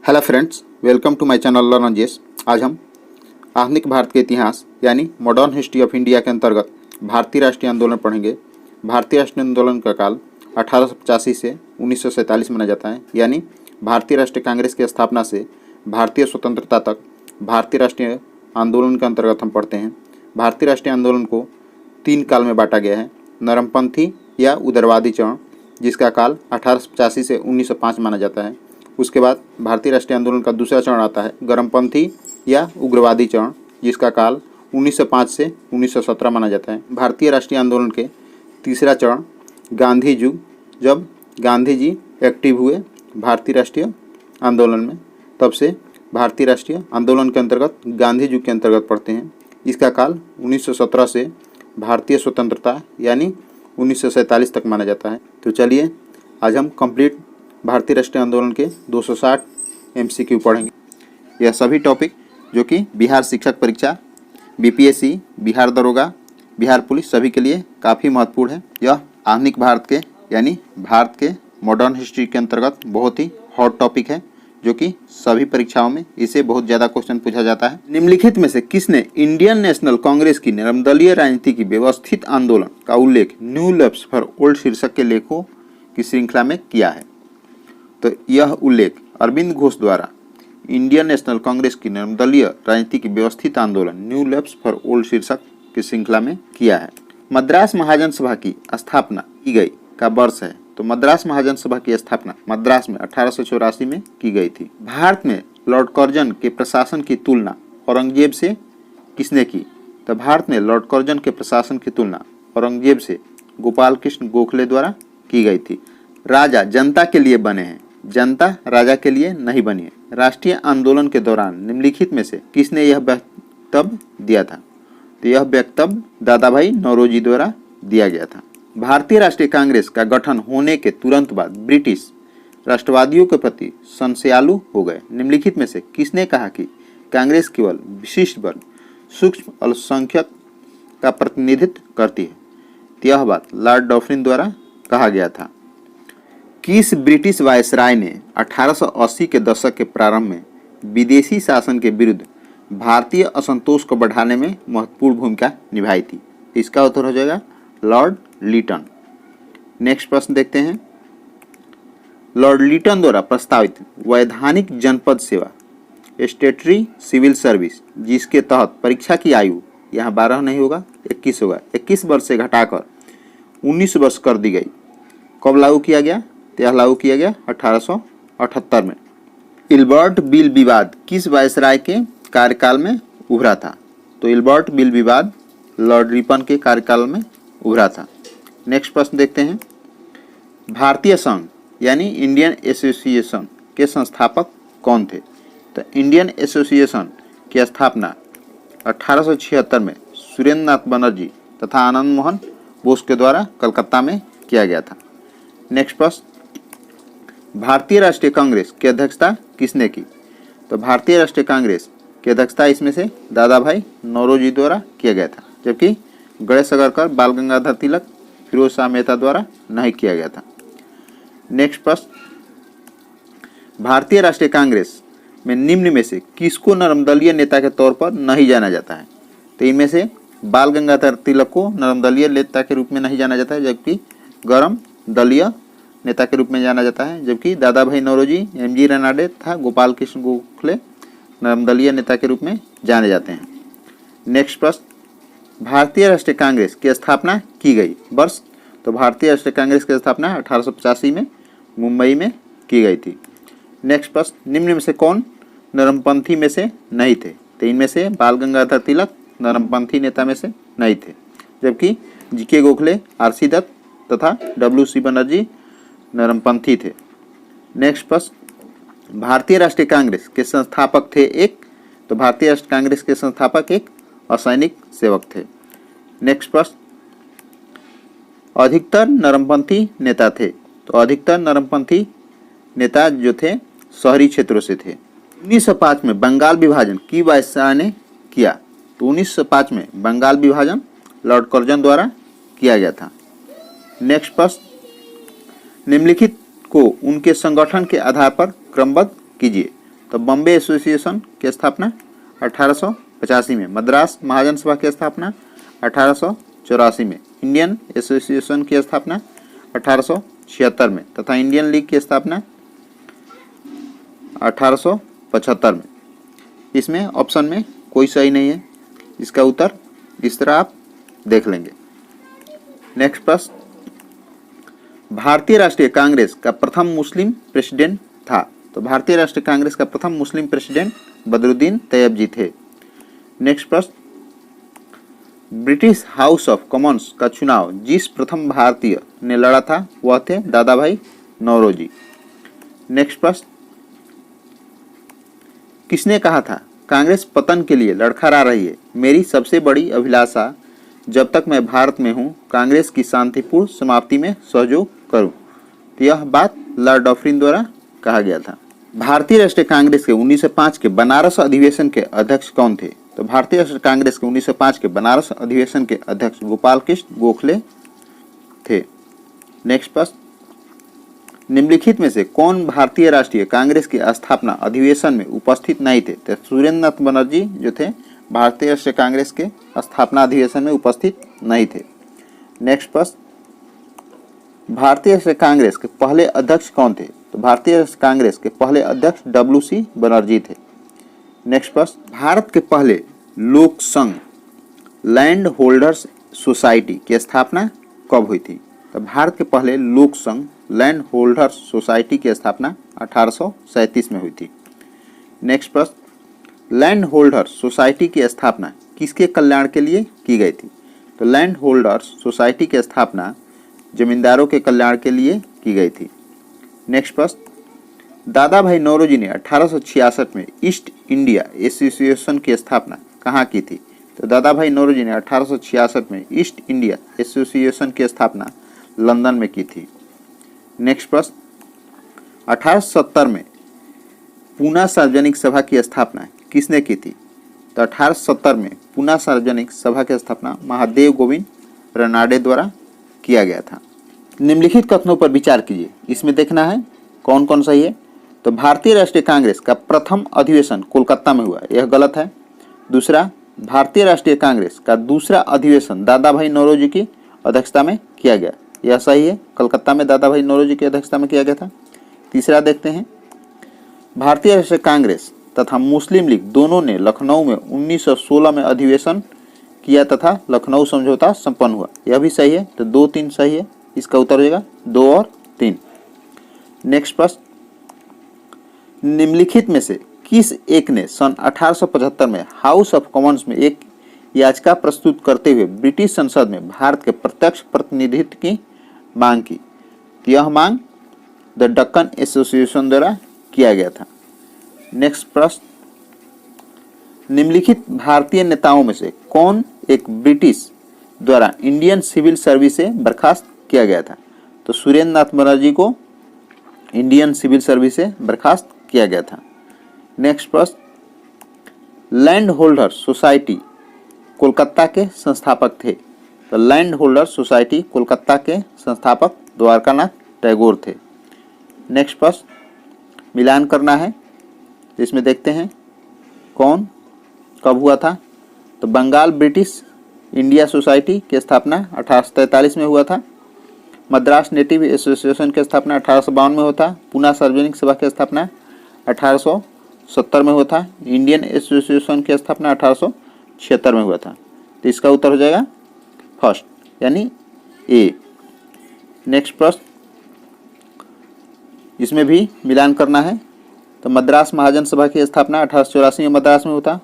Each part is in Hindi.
Hello friends, welcome to my channel learn GS. आज हम आधुनिक भारत के इतिहास यानी मॉडर्न हिस्ट्री ऑफ इंडिया के अंतर्गत भारतीय राष्ट्रीय आंदोलन पढ़ेंगे। भारतीय राष्ट्रीय आंदोलन का काल 1885 से 1947 माना जाता है, यानी भारतीय राष्ट्रीय कांग्रेस की स्थापना से भारतीय स्वतंत्रता तक भारतीय राष्ट्रीय आंदोलन के अंतर्गत हम पढ़ते हैं। भारतीय राष्ट्रीय आंदोलन को 3 काल में बांटा गया है। नरमपंथी या उदारवादी चरण, जिसका काल 1885 से 1905 माना जाता है। उसके बाद भारतीय राष्ट्रीय आंदोलन का दूसरा चरण आता है गर्मपंथी या उग्रवादी चरण, जिसका काल 1905 से 1917 माना जाता है। भारतीय राष्ट्रीय आंदोलन के तीसरा चरण गांधी युग, जब गांधी जी एक्टिव हुए भारतीय राष्ट्रीय आंदोलन में, तब से भारतीय राष्ट्रीय आंदोलन के अंतर्गत गांधी युग के अंतर्गत पढ़ते हैं। इसका काल 1917 से भारतीय स्वतंत्रता यानी 1947 तक माना जाता है। तो चलिए आज हम कंप्लीट भारतीय राष्ट्रीय आंदोलन के 260 MCQ पढ़ेंगे। यह सभी टॉपिक जो कि बिहार शिक्षक परीक्षा, BPSC, बिहार दरोगा, बिहार पुलिस सभी के लिए काफ़ी महत्वपूर्ण है। यह आधुनिक भारत के यानी भारत के मॉडर्न हिस्ट्री के अंतर्गत बहुत ही हॉट टॉपिक है, जो कि सभी परीक्षाओं में इसे बहुत ज़्यादा क्वेश्चन पूछा जाता है। निम्नलिखित में से किसने इंडियन नेशनल कांग्रेस की निर्दलीय राजनीति की व्यवस्थित आंदोलन का उल्लेख न्यू लेफ्ट फॉर ओल्ड शीर्षक के लेखों की श्रृंखला में किया है? तो यह उल्लेख अरविंद घोष द्वारा इंडियन नेशनल कांग्रेस की निर्दलीय राजनीति की व्यवस्थित आंदोलन न्यू लेफ्ट फॉर ओल्ड शीर्षक की श्रृंखला में किया है। मद्रास महाजन सभा की स्थापना की गई का वर्ष है? तो मद्रास महाजन सभा की स्थापना मद्रास में 1884 में की गई थी। भारत में लॉर्ड कर्जन के प्रशासन की तुलना औरंगजेब से किसने की? तो भारत में लॉर्ड कर्जन के प्रशासन की तुलना औरंगजेब से गोपाल कृष्ण गोखले द्वारा की गई थी। राजा जनता के लिए बने हैं, जनता राजा के लिए नहीं बनी है। राष्ट्रीय आंदोलन के दौरान निम्नलिखित में से किसने यह वक्तव्य दिया था? तो यह वक्तव्य दादा भाई नौरोजी द्वारा दिया गया था। भारतीय राष्ट्रीय कांग्रेस का गठन होने के तुरंत बाद ब्रिटिश राष्ट्रवादियों के प्रति संशयालु हो गए। निम्नलिखित में से किसने कहा कि कांग्रेस केवल विशिष्ट वर्ग सूक्ष्म अल्पसंख्यक का प्रतिनिधित्व करती है? तो यह बात लॉर्ड डॉफरिन द्वारा कहा गया था। किस ब्रिटिश वायसराय ने 1880 के दशक के प्रारंभ में विदेशी शासन के विरुद्ध भारतीय असंतोष को बढ़ाने में महत्वपूर्ण भूमिका निभाई थी? इसका उत्तर हो जाएगा लॉर्ड लिटन। नेक्स्ट प्रश्न देखते हैं। लॉर्ड लिटन द्वारा प्रस्तावित वैधानिक जनपद सेवा स्टेटरी सिविल सर्विस, जिसके तहत परीक्षा की आयु यहाँ 12 नहीं होगा 21 होगा, 21 वर्ष से घटाकर 19 वर्ष कर दी गई, कब लागू किया गया? यह लागू किया गया 1878 में। इल्बर्ट बिल विवाद किस वायसराय के कार्यकाल में उभरा था? तो इल्बर्ट बिल विवाद लॉर्ड रिपन के कार्यकाल में उभरा था। नेक्स्ट प्रश्न देखते हैं। भारतीय संघ यानी इंडियन एसोसिएशन के संस्थापक कौन थे? तो इंडियन एसोसिएशन की स्थापना 1876 में सुरेंद्र नाथ बनर्जी तथा आनंद मोहन बोस के द्वारा कलकत्ता में किया गया था। नेक्स्ट प्रश्न। भारतीय राष्ट्रीय कांग्रेस की अध्यक्षता किसने की? तो भारतीय राष्ट्रीय कांग्रेस की अध्यक्षता इसमें से दादा भाई नौरोजी द्वारा किया गया था, जबकि गणेश अगरकर, बाल गंगाधर तिलक, फिरोज शाह मेहता द्वारा नहीं किया गया था। नेक्स्ट प्रश्न। भारतीय राष्ट्रीय कांग्रेस में निम्न में से किसको नर्मदलीय नेता के तौर पर नहीं जाना जाता है? तो इनमें से बाल गंगाधर तिलक को नर्मदलीय नेता के रूप में नहीं जाना जाता है, जबकि गरम दलीय नेता के रूप में जाना जाता है, जबकि दादा भाई नौरोजी, MG रनाडे तथा गोपाल कृष्ण गोखले नर्मदलीय नेता के रूप में जाने जाते हैं। नेक्स्ट प्रश्न। भारतीय राष्ट्रीय कांग्रेस की स्थापना की गई वर्ष? तो भारतीय राष्ट्रीय कांग्रेस की स्थापना 1885 में मुंबई में की गई थी। नेक्स्ट प्रश्न। निम्न में से कौन नरमपंथी में से नहीं थे? तो इनमें से बाल गंगाधर तिलक नरमपंथी नेता में से नहीं थे, जबकि GK गोखले, RC दत्त तथा WC बनर्जी नरमपंथी थे। नेक्स्ट प्रश्न। भारतीय राष्ट्रीय कांग्रेस के संस्थापक थे एक? तो भारतीय राष्ट्रीय कांग्रेस के संस्थापक एक असैनिक सेवक थे। नेक्स्ट प्रश्न। अधिकतर नरमपंथी नेता थे? तो अधिकतर नरमपंथी नेता जो थे शहरी क्षेत्रों से थे। 1905 में बंगाल विभाजन की वायसराय ने किया? तो 1905 में बंगाल विभाजन लॉर्ड कर्जन द्वारा किया गया था। नेक्स्ट प्रश्न। निम्नलिखित को उनके संगठन के आधार पर क्रमबद्ध कीजिए। तो बॉम्बे एसोसिएशन की स्थापना 1885 में, मद्रास महाजन सभा की स्थापना 1884 में, इंडियन एसोसिएशन की स्थापना 1876 में तथा इंडियन लीग की स्थापना 1875 में। इसमें ऑप्शन में कोई सही नहीं है, इसका उत्तर इस तरह आप देख लेंगे। नेक्स्ट प्रश्न, भारतीय राष्ट्रीय कांग्रेस का प्रथम मुस्लिम प्रेसिडेंट था। तो भारतीय राष्ट्रीय कांग्रेस का प्रथम मुस्लिम प्रेसिडेंट बदरुद्दीन तैयब जी थे। नेक्स्ट प्रश्न, ब्रिटिश हाउस ऑफ कॉमन्स का चुनाव जिस प्रथम भारतीय ने लड़ा था वह थे दादा भाई नौरोजी। नेक्स्ट प्रश्न, किसने कहा था कांग्रेस पतन के लिए लड़खड़ा रही है, मेरी सबसे बड़ी अभिलाषा जब तक मैं भारत में हूं कांग्रेस की शांतिपूर्ण समाप्ति में सहयोग करूं। तो यह बात लॉर्ड डॉफरिन द्वारा कहा गया था। भारतीय राष्ट्रीय कांग्रेस के 1905 के बनारस अधिवेशन के अध्यक्ष कौन थे। तो भारतीय राष्ट्रीय कांग्रेस के 1905 के बनारस अधिवेशन के अध्यक्ष गोपाल कृष्ण गोखले थे। नेक्स्ट प्रश्न, निम्नलिखित में से कौन भारतीय राष्ट्रीय कांग्रेस की स्थापना अधिवेशन में उपस्थित नहीं थे। तो सुरेंद्रनाथ बनर्जी जो थे भारतीय राष्ट्रीय कांग्रेस के स्थापना अधिवेशन में उपस्थित नहीं थे। नेक्स्ट प्रश्न, भारतीय राष्ट्रीय कांग्रेस के पहले अध्यक्ष कौन थे। तो भारतीय राष्ट्रीय कांग्रेस के पहले अध्यक्ष WC बनर्जी थे। नेक्स्ट प्रश्न, भारत के पहले लोक संघ लैंड होल्डर्स सोसाइटी की स्थापना कब हुई थी। तो भारत के पहले लोक संघ लैंड होल्डर्स सोसाइटी की स्थापना 1837 में हुई थी। नेक्स्ट प्रश्न, लैंड होल्डर्स सोसाइटी की स्थापना किसके कल्याण के लिए की गई थी। तो लैंड होल्डर्स सोसाइटी की स्थापना जमींदारों के कल्याण के लिए की गई थी। नेक्स्ट प्रश्न, दादा भाई नौरोजी ने 1866 में ईस्ट इंडिया एसोसिएशन की स्थापना कहाँ की थी। तो दादा भाई नौरोजी ने 1866 में ईस्ट इंडिया एसोसिएशन की स्थापना लंदन में की थी। नेक्स्ट प्रश्न, 1870 में पूना सार्वजनिक सभा की स्थापना किसने की थी। तो 1870 में पूना सार्वजनिक सभा की स्थापना महादेव गोविंद रनाडे द्वारा किया गया था। निम्नलिखित कथनों पर विचार कीजिए, इसमें देखना है कौन कौन सही है। तो भारतीय राष्ट्रीय कांग्रेस का प्रथम अधिवेशन कोलकाता में हुआ, यह गलत है। दूसरा, भारतीय राष्ट्रीय कांग्रेस का दूसरा अधिवेशन दादा भाई नौरोजी की अध्यक्षता में किया गया, यह सही है, कलकत्ता में दादा भाई नौरोजी की अध्यक्षता में किया गया था। तीसरा देखते हैं, भारतीय राष्ट्रीय कांग्रेस तथा मुस्लिम लीग दोनों ने लखनऊ में 1916 में अधिवेशन किया तथा लखनऊ समझौता संपन्न हुआ, यह भी सही है। तो 2, 3 सही है, इसका उत्तर हो जाएगा 2 और 3। नेक्स्ट प्रश्न, निम्नलिखित में से किस एक ने सन 1875 में हाउस ऑफ कॉमन्स में एक याचिका प्रस्तुत करते हुए ब्रिटिश संसद में भारत के प्रत्यक्ष प्रतिनिधित्व की मांग की। यह मांग द डक्कन एसोसिएशन द्वारा किया गया था। नेक्स्ट प्रश्न, निम्नलिखित भारतीय नेताओं में से कौन एक ब्रिटिश द्वारा इंडियन सिविल सर्विस से बर्खास्त किया गया था। तो सुरेंद्रनाथ बनर्जी को इंडियन सिविल सर्विस से बर्खास्त किया गया था। नेक्स्ट प्रश्न, लैंड होल्डर सोसाइटी कोलकाता के संस्थापक थे। तो लैंड होल्डर सोसाइटी कोलकाता के संस्थापक द्वारकानाथ टैगोर थे। नेक्स्ट प्रश्न, मिलान करना है, इसमें देखते हैं कौन कब हुआ था। तो बंगाल ब्रिटिश इंडिया सोसाइटी की स्थापना 1843 में हुआ था। मद्रास नेटिव एसोसिएशन की स्थापना 1852 में हुआ था। पूना सार्वजनिक सभा की स्थापना 1870 में हुआ था। इंडियन एसोसिएशन की स्थापना 1876 में हुआ था। तो इसका उत्तर हो जाएगा फर्स्ट, यानी ए। नेक्स्ट प्रश्न, इसमें भी मिलान करना है। तो मद्रास महाजन सभा की स्थापना 1884 में मद्रास में हुआ था।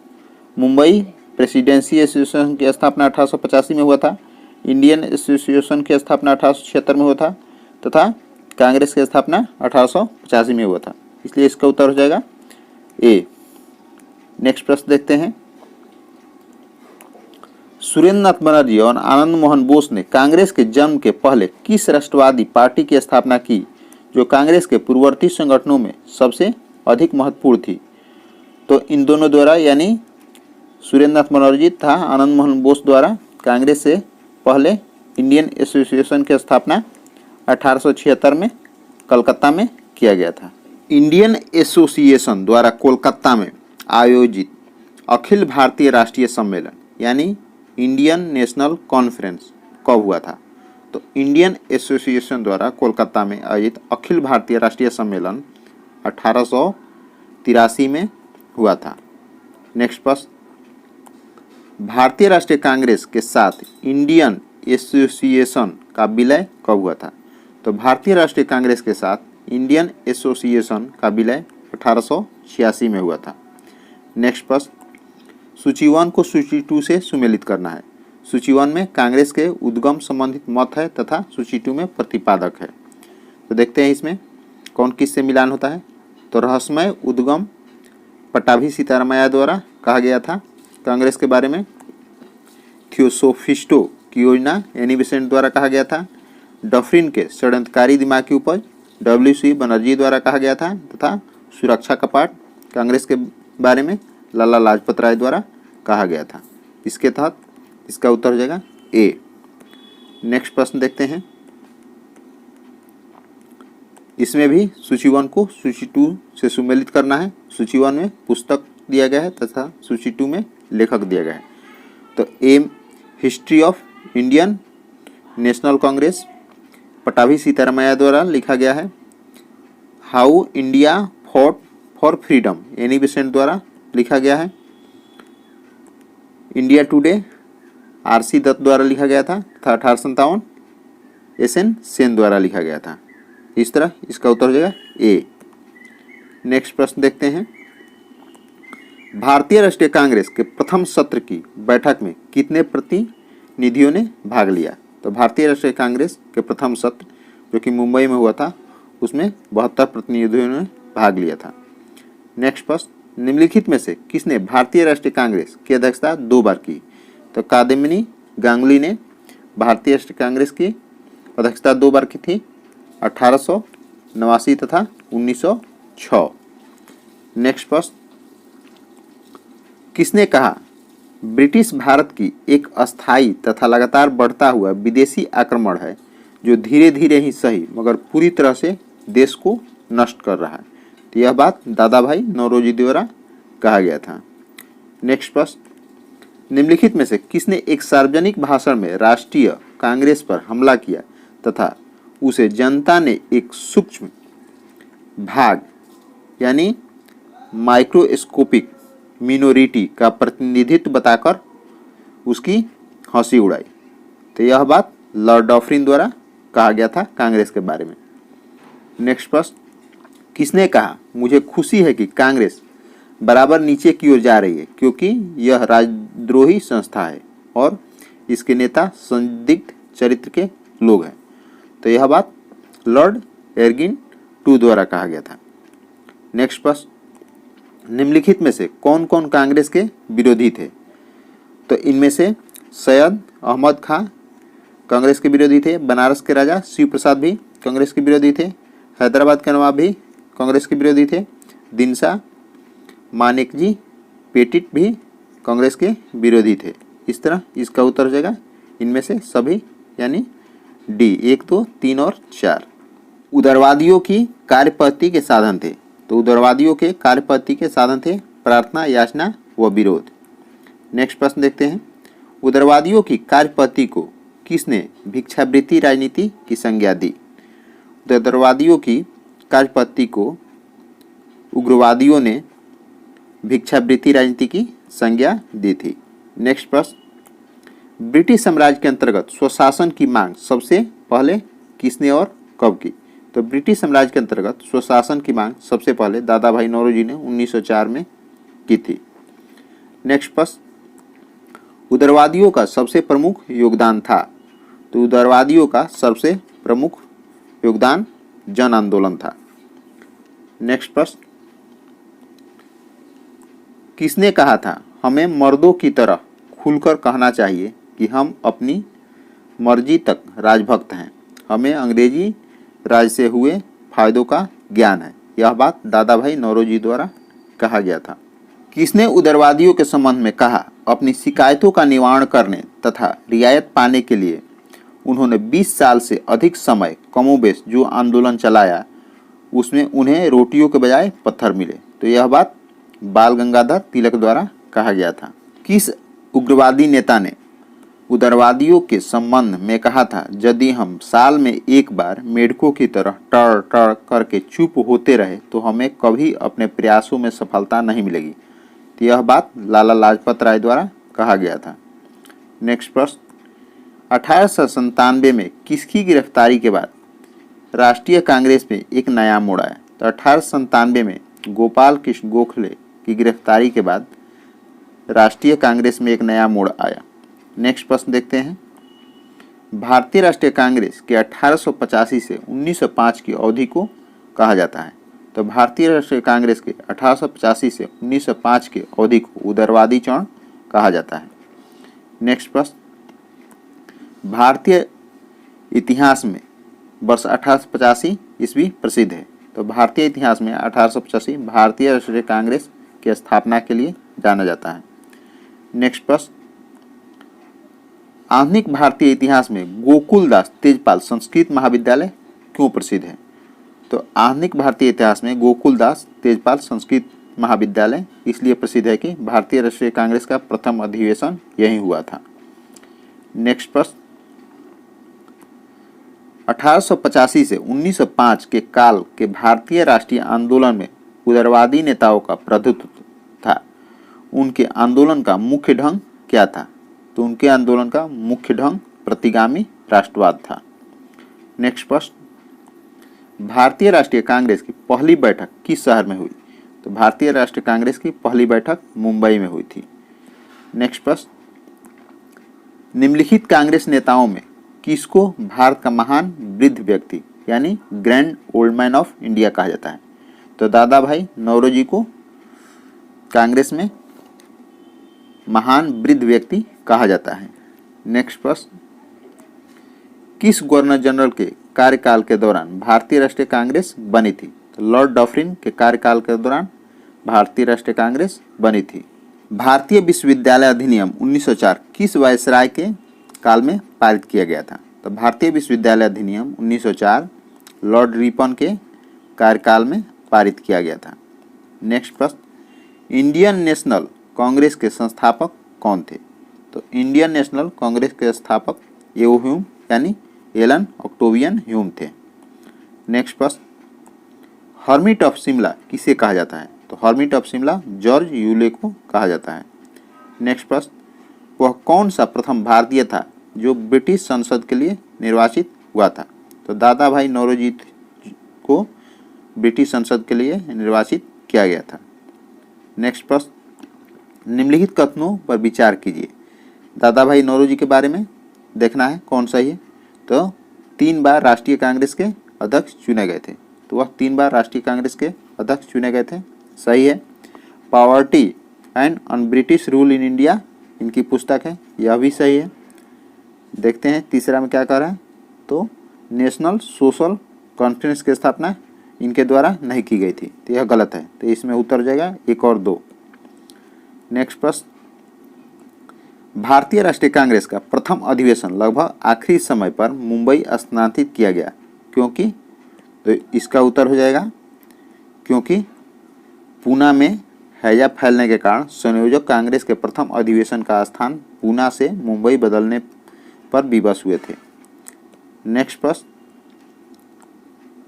मुंबई प्रेसिडेंसी एसोसिएशन की स्थापना 1885 में हुआ था। इंडियन एसोसिएशन की स्थापना 1876 में हुआ था तथा कांग्रेस की स्थापना 1885 में हुआ था, इसलिए इसका उत्तर हो जाएगा ए। नेक्स्ट प्रश्न देखते हैं, सुरेंद्रनाथ बनर्जी और आनंद मोहन बोस ने कांग्रेस के जन्म के पहले किस राष्ट्रवादी पार्टी की स्थापना की जो कांग्रेस के पूर्ववर्ती संगठनों में सबसे अधिक महत्वपूर्ण थी। तो इन दोनों द्वारा, यानी सुरेंद्रनाथ बनर्जी तथा आनंद मोहन बोस द्वारा कांग्रेस से पहले इंडियन एसोसिएशन की स्थापना 1876 में कलकत्ता में किया गया था। इंडियन एसोसिएशन द्वारा कोलकाता में आयोजित अखिल भारतीय राष्ट्रीय सम्मेलन यानी इंडियन नेशनल कॉन्फ्रेंस कब हुआ था? तो इंडियन एसोसिएशन द्वारा कोलकाता में आयोजित अखिल भारतीय राष्ट्रीय सम्मेलन 1883 में हुआ था। नेक्स्ट प्रश्न, भारतीय राष्ट्रीय कांग्रेस के साथ इंडियन एसोसिएशन का विलय कब हुआ था? तो भारतीय राष्ट्रीय कांग्रेस के साथ इंडियन एसोसिएशन का विलय 1886 में हुआ था। नेक्स्ट प्रश्न, सूची 1 को सूची 2 से सुमेलित करना है। सूची 1 में कांग्रेस के उद्गम संबंधित मत है तथा सूची 2 में प्रतिपादक है। तो देखते हैं इसमें कौन किस से मिलान होता है। तो रहस्यमय उद्गम पटाभी सीतारामैया द्वारा कहा गया था कांग्रेस के बारे में। थियोसोफिस्टों की योजना एनिबेसेंट द्वारा कहा गया था। डफरिन के षड्यंत्रकारी दिमाग की उपज WC बनर्जी द्वारा कहा गया था तथा सुरक्षा कपाट कांग्रेस के बारे में लाला लाजपत राय द्वारा कहा गया था। इसके तहत इसका उत्तर हो जाएगा ए। नेक्स्ट प्रश्न देखते हैं। इसमें भी सूची 1 को सूची 2 से सुमेलित करना है। सूची 1 में पुस्तक दिया गया है तथा सूची 2 में लेखक दिया गया है। तो a history of Indian National Congress Pattabhi Sitaramayya द्वारा लिखा गया है। How India fought for freedom Annie Besant द्वारा लिखा गया है। इंडिया टुडे RC दत्त द्वारा लिखा गया था तथा 1857 SN सेन द्वारा लिखा गया था। इस तरह इसका उत्तर हो जाएगा ए। नेक्स्ट प्रश्न देखते हैं। भारतीय राष्ट्रीय कांग्रेस के प्रथम सत्र की बैठक में कितने प्रतिनिधियों ने भाग लिया? तो भारतीय राष्ट्रीय कांग्रेस के प्रथम सत्र जो कि मुंबई में हुआ था उसमें 72 प्रतिनिधियों ने भाग लिया था। नेक्स्ट प्रश्न, निम्नलिखित में से किसने भारतीय राष्ट्रीय कांग्रेस की अध्यक्षता 2 बार की? तो कादम्बिनी गांगुली ने भारतीय राष्ट्रीय कांग्रेस की अध्यक्षता 2 बार की थी, 1889 तथा 1906। नेक्स्ट प्रश्न, किसने कहा ब्रिटिश भारत की एक अस्थायी तथा लगातार बढ़ता हुआ विदेशी आक्रमण है जो धीरे धीरे ही सही मगर पूरी तरह से देश को नष्ट कर रहा है? तो यह बात दादा भाई नौरोजी द्वारा कहा गया था। नेक्स्ट प्रश्न, निम्नलिखित में से किसने एक सार्वजनिक भाषण में राष्ट्रीय कांग्रेस पर हमला किया तथा उसे जनता ने एक सूक्ष्म भाग यानी माइक्रोस्कोपिक मिनोरिटी का प्रतिनिधित्व बताकर उसकी हंसी उड़ाई? तो यह बात लॉर्ड डफरिन द्वारा कहा गया था कांग्रेस के बारे में। नेक्स्ट प्रश्न, किसने कहा मुझे खुशी है कि कांग्रेस बराबर नीचे की ओर जा रही है क्योंकि यह राजद्रोही संस्था है और इसके नेता संदिग्ध चरित्र के लोग हैं? तो यह बात लॉर्ड एरगिन टू द्वारा कहा गया था। नेक्स्ट प्रश्न, निम्नलिखित में से कौन कौन कांग्रेस के विरोधी थे? तो इनमें से सैयद अहमद खां कांग्रेस के विरोधी थे, बनारस के राजा शिव प्रसाद भी कांग्रेस के विरोधी थे, हैदराबाद के नवाब भी कांग्रेस के विरोधी थे, दिनसा मानेकजी पेटिट भी कांग्रेस के विरोधी थे। इस तरह इसका उत्तर हो जाएगा इनमें से सभी यानी डी 1, 2, 3 और 4। उदारवादियों की कार्यपद्धति के साधन थे। तो उदारवादियों के कार्यपद्धति के साधन थे प्रार्थना, याचना व विरोध। नेक्स्ट प्रश्न देखते हैं। उदारवादियों की कार्यपद्धति को किसने भिक्षावृत्ति राजनीति की संज्ञा दी? उदारवादियों की कार्यपद्धति को उग्रवादियों ने भिक्षावृत्ति राजनीति की संज्ञा दी थी। नेक्स्ट प्रश्न, ब्रिटिश साम्राज्य के अंतर्गत स्वशासन की मांग सबसे पहले किसने और कब की? तो ब्रिटिश साम्राज्य के अंतर्गत स्वशासन की मांग सबसे पहले दादा भाई नौरोजी ने 1904 में की थी। नेक्स्ट प्रश्न, उदारवादियों का सबसे प्रमुख योगदान था। तो उदारवादियों का सबसे प्रमुख योगदान जन आंदोलन था। नेक्स्ट प्रश्न, किसने कहा था हमें मर्दों की तरह खुलकर कहना चाहिए कि हम अपनी मर्जी तक राजभक्त हैं, हमें अंग्रेजी राज से हुए फायदों का ज्ञान है? यह बात दादा भाई नौरोजी द्वारा कहा गया था। किसने उदारवादियों के संबंध में कहा अपनी शिकायतों का निवारण करने तथा रियायत पाने के लिए उन्होंने 20 साल से अधिक समय कमोबेश जो आंदोलन चलाया उसमें उन्हें रोटियों के बजाय पत्थर मिले। तो यह बात बाल गंगाधर तिलक द्वारा कहा गया था। किस उग्रवादी नेता ने उदारवादियों के संबंध में कहा था, यदि हम साल में एक बार मेढकों की तरह टर टर करके चुप होते रहे तो हमें कभी अपने प्रयासों में सफलता नहीं मिलेगी। तो यह बात लाला लाजपत राय द्वारा कहा गया था। नेक्स्ट प्रश्न, 1897 में किसकी गिरफ्तारी के बाद राष्ट्रीय कांग्रेस में एक नया मोड़ आया? तो 1897 में गोपाल कृष्ण गोखले की गिरफ्तारी के बाद राष्ट्रीय कांग्रेस में एक नया मोड़ आया। नेक्स्ट प्रश्न देखते हैं, भारतीय राष्ट्रीय कांग्रेस के 1885 से 1905 की अवधि को कहा जाता है। तो भारतीय राष्ट्रीय कांग्रेस के 1885 से 1905 की अवधि को उदारवादी चरण कहा जाता है। नेक्स्ट प्रश्न, भारतीय इतिहास में वर्ष 1885 ईस्वी प्रसिद्ध है। तो भारतीय इतिहास में 1885 भारतीय राष्ट्रीय कांग्रेस की स्थापना के लिए जाना जाता है। नेक्स्ट प्रश्न, आधुनिक भारतीय इतिहास में गोकुलदास तेजपाल संस्कृत महाविद्यालय क्यों प्रसिद्ध है? तो आधुनिक भारतीय इतिहास में गोकुलदास तेजपाल संस्कृत महाविद्यालय इसलिए प्रसिद्ध है कि भारतीय राष्ट्रीय कांग्रेस का प्रथम अधिवेशन यहीं हुआ था। नेक्स्ट प्रश्न, 1885 से 1905 के काल के भारतीय राष्ट्रीय आंदोलन में उदारवादी नेताओं का प्रभुत्व था। उनके आंदोलन का मुख्य ढंग क्या था? तो उनके आंदोलन का मुख्य ढंग प्रतिगामी राष्ट्रवाद था। नेक्स्ट प्रश्न, भारतीय राष्ट्रीय कांग्रेस की पहली बैठक किस शहर में हुई? तो भारतीय राष्ट्रीय कांग्रेस की पहली बैठक मुंबई में हुई थी। नेक्स्ट प्रश्न, निम्नलिखित कांग्रेस नेताओं में किसको भारत का महान वृद्ध व्यक्ति यानी grand old man of India कहा जाता है? तो दादा भाई नौरोजी को कांग्रेस में महान वृद्ध व्यक्ति कहा जाता है। नेक्स्ट प्रश्न, किस गवर्नर जनरल के कार्यकाल के दौरान भारतीय राष्ट्रीय कांग्रेस बनी थी? तो लॉर्ड डफरिन के कार्यकाल के दौरान भारतीय राष्ट्रीय कांग्रेस बनी थी। भारतीय विश्वविद्यालय अधिनियम 1904 किस वायसराय के काल में पारित किया गया था? तो भारतीय विश्वविद्यालय अधिनियम 1904 लॉर्ड रिपन के कार्यकाल में पारित किया गया था। नेक्स्ट प्रश्न, इंडियन नेशनल कांग्रेस के संस्थापक कौन थे? तो इंडियन नेशनल कांग्रेस के संस्थापक एओ ह्यूम यानी एलन ऑक्टेवियन ह्यूम थे। नेक्स्ट प्रश्न, हर्मिट ऑफ शिमला किसे कहा जाता है? तो hermit of Shimla George Yule को कहा जाता है। नेक्स्ट प्रश्न, वह कौन सा प्रथम भारतीय था जो ब्रिटिश संसद के लिए निर्वाचित हुआ था? तो दादा भाई नौरोजी को ब्रिटिश संसद के लिए निर्वाचित किया गया था। नेक्स्ट प्रश्न, निम्नलिखित कथनों पर विचार कीजिए। दादा भाई नौरोजी के बारे में देखना है कौन सही है। तो 3 बार राष्ट्रीय कांग्रेस के अध्यक्ष चुने गए थे। तो वह 3 बार राष्ट्रीय कांग्रेस के अध्यक्ष चुने गए थे, सही है। Poverty and on British rule in India इनकी पुस्तक है, यह भी सही है। देखते हैं तीसरा में क्या कह रहा है। तो नेशनल सोशल कॉन्फ्रेंस की स्थापना इनके द्वारा नहीं की गई थी, तो यह गलत है। तो इसमें उत्तर जाएगा 1 और 2। नेक्स्ट प्रश्न, भारतीय राष्ट्रीय कांग्रेस का प्रथम अधिवेशन लगभग आखिरी समय पर मुंबई स्थानांतरित किया गया क्योंकि? तो इसका उत्तर हो जाएगा क्योंकि पूना में हैजा फैलने के कारण संयोजक कांग्रेस के प्रथम अधिवेशन का स्थान पूना से मुंबई बदलने पर विवश हुए थे। नेक्स्ट प्रश्न,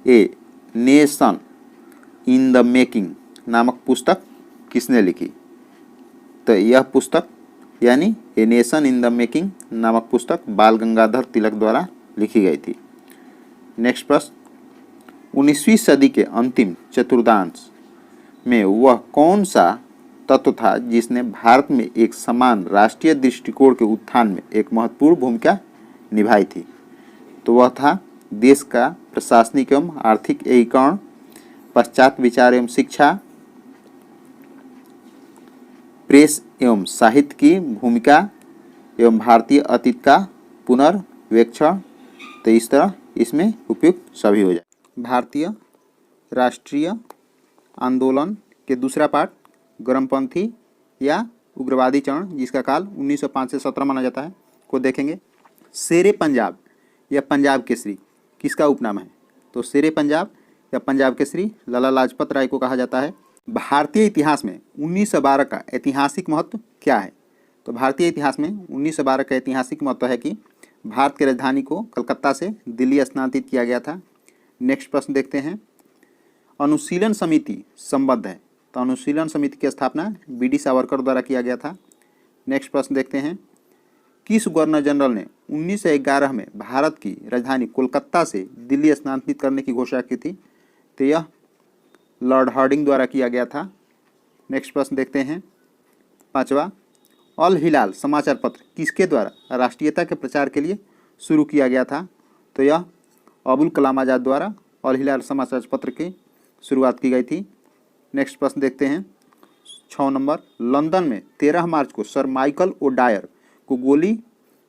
a nation in the making नामक पुस्तक किसने लिखी? तो यह पुस्तक यानी a nation in the making नामक पुस्तक बाल गंगाधर तिलक द्वारा लिखी गई थी। नेक्स्ट प्रश्न, 19वीं सदी के अंतिम चतुर्थांश में वह कौन सा तत्व था जिसने भारत में एक समान राष्ट्रीय दृष्टिकोण के उत्थान में एक महत्वपूर्ण भूमिका निभाई थी? तो वह था देश का प्रशासनिक एवं आर्थिक एकीकरण, पश्चात विचार एवं शिक्षा, प्रेस एवं साहित्य की भूमिका एवं भारतीय अतीत का पुनर्वेक्षण। तो इस तरह इसमें उपयुक्त सभी हो जाए। भारतीय राष्ट्रीय आंदोलन के दूसरा पार्ट गर्मपंथी या उग्रवादी चरण जिसका काल 1905 से 17 माना जाता है को देखेंगे। शेरे पंजाब या पंजाब केसरी किसका उपनाम है? तो शेरे पंजाब या पंजाब केसरी लाला लाजपत राय को कहा जाता है। भारतीय इतिहास में 1912 का ऐतिहासिक महत्व क्या है? तो भारतीय इतिहास में 1912 का ऐतिहासिक महत्व है कि भारत की राजधानी को कलकत्ता से दिल्ली स्थानांतरित किया गया था। नेक्स्ट प्रश्न देखते हैं, अनुशीलन समिति संबद्ध है, तो अनुशीलन समिति की स्थापना बी.डी. सावरकर द्वारा किया गया था। नेक्स्ट प्रश्न देखते हैं, किस गवर्नर जनरल ने 1911 में भारत की राजधानी कोलकाता से दिल्ली स्थानांतरित करने की घोषणा की थी? तो यह लॉर्ड हार्डिंग द्वारा किया गया था। नेक्स्ट प्रश्न देखते हैं, पांचवा, अल हिलाल समाचार पत्र किसके द्वारा राष्ट्रीयता के प्रचार के लिए शुरू किया गया था? तो यह अबुल कलाम आज़ाद द्वारा अल हिलाल समाचार पत्र की शुरुआत की गई थी। नेक्स्ट प्रश्न देखते हैं, 6 नंबर, लंदन में 13 मार्च को सर माइकल ओडायर को गोली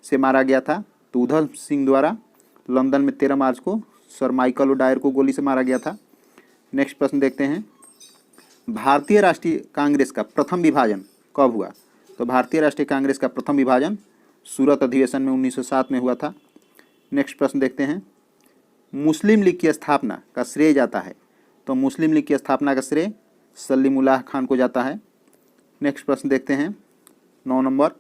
से मारा गया था। तो उधम सिंह द्वारा लंदन में 13 मार्च को सर माइकल ओडायर को गोली से मारा गया था। नेक्स्ट प्रश्न देखते हैं, भारतीय राष्ट्रीय कांग्रेस का प्रथम विभाजन कब हुआ? तो भारतीय राष्ट्रीय कांग्रेस का प्रथम विभाजन सूरत अधिवेशन में 1907 में हुआ था। नेक्स्ट प्रश्न देखते हैं, मुस्लिम लीग की स्थापना का श्रेय जाता है? तो मुस्लिम लीग की स्थापना का श्रेय सलीमुल्लाह खान को जाता है। नेक्स्ट प्रश्न देखते हैं, 9 नंबर,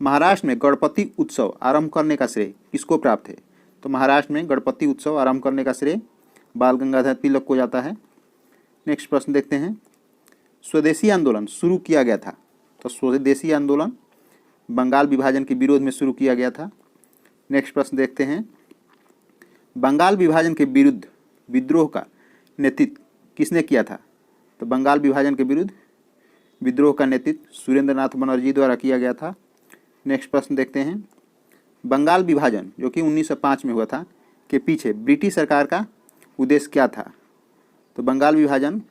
महाराष्ट्र में गणपति उत्सव आरंभ करने का श्रेय किसको प्राप्त है? तो महाराष्ट्र में गणपति उत्सव आरंभ करने का श्रेय बाल गंगाधर तिलक को जाता है। नेक्स्ट प्रश्न देखते हैं, स्वदेशी आंदोलन शुरू किया गया था? तो स्वदेशी आंदोलन बंगाल विभाजन के विरोध में शुरू किया गया था। नेक्स्ट प्रश्न देखते हैं, बंगाल विभाजन के विरुद्ध विद्रोह का नेतृत्व किसने किया था? तो बंगाल विभाजन के विरुद्ध विद्रोह का नेतृत्व सुरेंद्र नाथ बनर्जी द्वारा किया गया था। नेक्स्ट प्रश्न देखते हैं, बंगाल विभाजन जो कि 1905 में हुआ था के पीछे ब्रिटिश सरकार का उद्देश्य क्या था? तो बंगाल विभाजन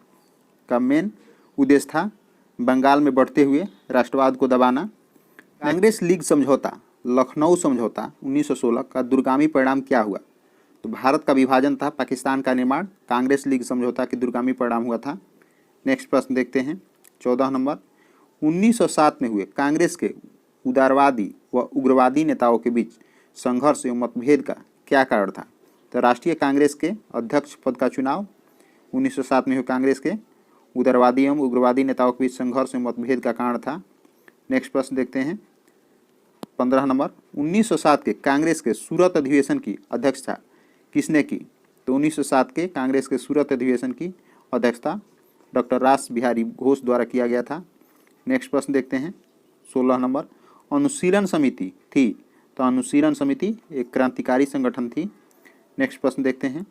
का मेन उद्देश्य था बंगाल में बढ़ते हुए राष्ट्रवाद को दबाना। कांग्रेस लीग समझौता, लखनऊ समझौता 1916 का दूरगामी परिणाम क्या हुआ? तो भारत का विभाजन था, पाकिस्तान का निर्माण कांग्रेस लीग समझौता के दूरगामी परिणाम हुआ था। नेक्स्ट प्रश्न देखते हैं, 14 नंबर, 1907 में हुए कांग्रेस के उदारवादी व उग्रवादी नेताओं के बीच संघर्ष एवं मतभेद का क्या कारण था? तो राष्ट्रीय कांग्रेस के अध्यक्ष पद का चुनाव 1907 में हुए कांग्रेस के उदारवादी एवं उग्रवादी नेताओं के बीच संघर्ष एवं मतभेद का कारण था। नेक्स्ट प्रश्न देखते हैं, 15 नंबर, 1907 के कांग्रेस के सूरत अधिवेशन की अध्यक्षता किसने की? तो 1907 के कांग्रेस के सूरत अधिवेशन की अध्यक्षता डॉक्टर रास बिहारी घोष द्वारा किया गया था। नेक्स्ट प्रश्न देखते हैं, 16 नंबर, अनुशीलन समिति थी? तो अनुशीलन समिति एक क्रांतिकारी संगठन थी। नेक्स्ट प्रश्न देखते हैं,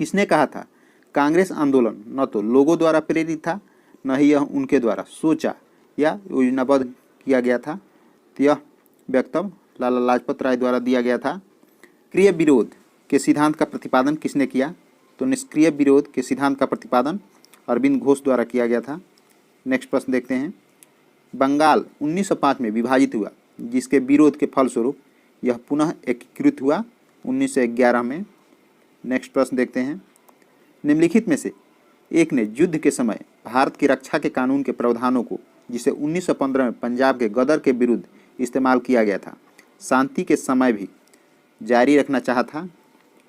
किसने कहा था कांग्रेस आंदोलन न तो लोगों द्वारा प्रेरित था न ही यह उनके द्वारा सोचा या योजनाबद्ध किया गया था? तो यह वक्तव्य लाला लाजपत राय द्वारा दिया गया था। निष्क्रिय विरोध के सिद्धांत का प्रतिपादन किसने किया? तो निष्क्रिय विरोध के सिद्धांत का प्रतिपादन अरविंद घोष द्वारा किया गया था। नेक्स्ट प्रश्न देखते हैं, बंगाल 1905 में विभाजित हुआ जिसके विरोध के फलस्वरूप यह पुनः एकीकृत हुआ 1911 में। नेक्स्ट प्रश्न देखते हैं, निम्नलिखित में से एक ने युद्ध के समय भारत की रक्षा के कानून के प्रावधानों को, जिसे 1915 में पंजाब के गदर के विरुद्ध इस्तेमाल किया गया था, शांति के समय भी जारी रखना चाहा था?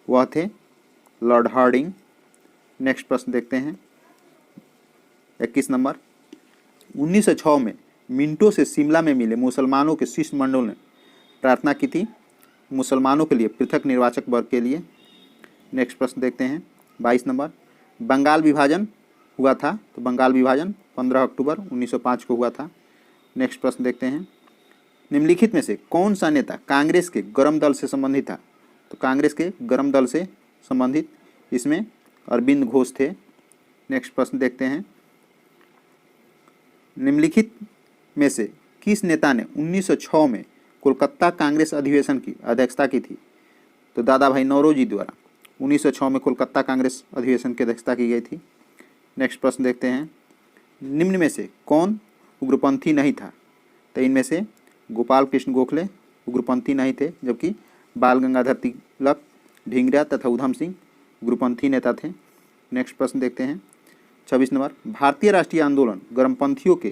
वह थे लॉर्ड हार्डिंग। नेक्स्ट प्रश्न देखते हैं, 21 नंबर, 1906 में मिंटो से शिमला में मिले मुसलमानों के शिष्टमंडल ने प्रार्थना की थी मुसलमानों के लिए पृथक निर्वाचक वर्ग के लिए। नेक्स्ट प्रश्न देखते हैं, 22 नंबर, बंगाल विभाजन हुआ था? तो बंगाल विभाजन 15 अक्टूबर 1905 को हुआ था। नेक्स्ट प्रश्न देखते हैं, निम्नलिखित में से कौन सा नेता कांग्रेस के गरम दल से संबंधित था? तो कांग्रेस के गरम दल से संबंधित इसमें अरविंद घोष थे। नेक्स्ट प्रश्न देखते हैं, निम्नलिखित में से किस नेता ने 1906 में कोलकाता कांग्रेस अधिवेशन की अध्यक्षता की थी? तो दादा भाई नौरोजी द्वारा 1906 में कोलकाता कांग्रेस अधिवेशन की अध्यक्षता की गई थी। नेक्स्ट प्रश्न देखते हैं, निम्न में से कौन उग्रपंथी नहीं था? तो इनमें से गोपाल कृष्ण गोखले उग्रपंथी नहीं थे, जबकि बाल गंगाधर तिलक, ढींगरा तथा उधम सिंह उग्रपंथी नेता थे। नेक्स्ट प्रश्न देखते हैं, 26 नंबर, भारतीय राष्ट्रीय आंदोलन गर्मपंथियों के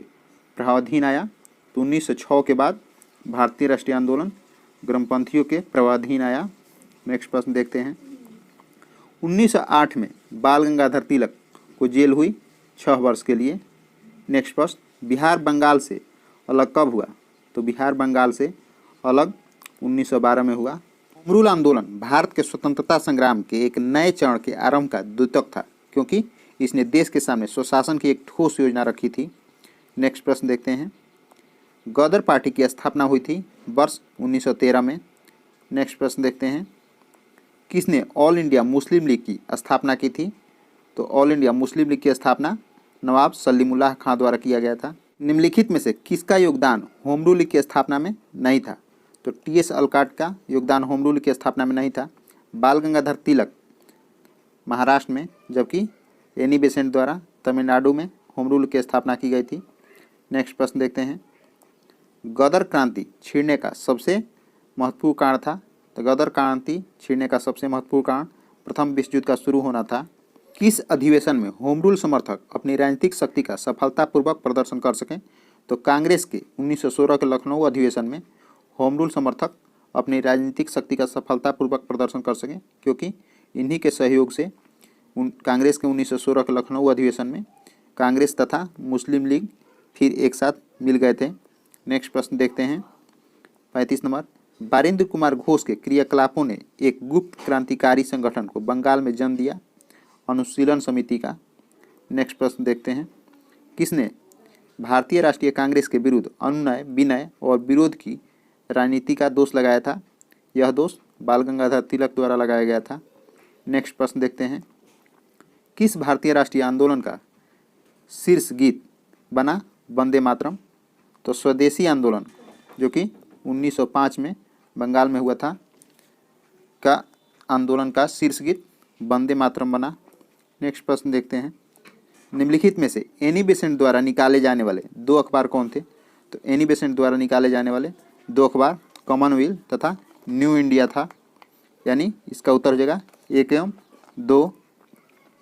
प्रभावाधीन आया? तो 1906 के बाद भारतीय राष्ट्रीय आंदोलन गर्मपंथियों के प्रभावाधीन आया। नेक्स्ट प्रश्न देखते हैं, 1908 में बाल गंगाधर तिलक को जेल हुई 6 वर्ष के लिए। नेक्स्ट प्रश्न, बिहार बंगाल से अलग कब हुआ? तो बिहार बंगाल से अलग 1912 में हुआ। होम रूल आंदोलन भारत के स्वतंत्रता संग्राम के एक नए चरण के आरंभ का द्योतक था, क्योंकि इसने देश के सामने स्वशासन की एक ठोस योजना रखी थी। नेक्स्ट प्रश्न देखते हैं, गदर पार्टी की स्थापना हुई थी वर्ष 1913 में। नेक्स्ट प्रश्न देखते हैं, किसने ऑल इंडिया मुस्लिम लीग की स्थापना की थी? तो ऑल इंडिया मुस्लिम लीग की स्थापना नवाब सलीमुल्लाह खां द्वारा किया गया था। निम्नलिखित में से किसका योगदान होम रूल लीग की स्थापना में नहीं था? तो टी.एस. अलकाट का योगदान होम रूल लीग की स्थापना में नहीं था। बाल गंगाधर तिलक महाराष्ट्र में, जबकि एनी बेसेंट द्वारा तमिलनाडु में होम रूल की स्थापना की गई थी। नेक्स्ट प्रश्न देखते हैं, गदर क्रांति छिड़ने का सबसे महत्वपूर्ण कारण था? तो गदर क्रांति छिड़ने का सबसे महत्वपूर्ण कारण प्रथम विश्व युद्ध का शुरू होना था। किस अधिवेशन में होम रूल समर्थक अपनी राजनीतिक शक्ति का सफलतापूर्वक प्रदर्शन कर सकें? तो कांग्रेस के 1916 के लखनऊ अधिवेशन में होम रूल समर्थक अपनी राजनीतिक शक्ति का सफलतापूर्वक प्रदर्शन कर सकें, क्योंकि इन्हीं के सहयोग से कांग्रेस के 1916 के लखनऊ अधिवेशन में कांग्रेस तथा मुस्लिम लीग फिर एक साथ मिल गए थे। नेक्स्ट प्रश्न देखते हैं 35 नंबर, बारिंद्र कुमार घोष के क्रियाकलापों ने एक गुप्त क्रांतिकारी संगठन को बंगाल में जन्म दिया, अनुशीलन समिति का। नेक्स्ट प्रश्न देखते हैं, किसने भारतीय राष्ट्रीय कांग्रेस के विरुद्ध अनुनय, विनय और विरोध की राजनीति का दोष लगाया था? यह दोष बाल गंगाधर तिलक द्वारा लगाया गया था। नेक्स्ट प्रश्न देखते हैं, किस भारतीय राष्ट्रीय आंदोलन का शीर्ष गीत बना वंदे मातरम? तो स्वदेशी आंदोलन, जो कि 1905 में बंगाल में हुआ था, का आंदोलन का शीर्ष गीत वंदे मातरम बना। नेक्स्ट प्रश्न देखते हैं, निम्नलिखित में से एनी बेसेंट द्वारा निकाले जाने वाले 2 अखबार कौन थे? तो एनी बेसेंट द्वारा निकाले जाने वाले 2 अखबार कॉमनवेल्थ तथा न्यू इंडिया था, यानी इसका उत्तर हो जाएगा 1 एवं 2।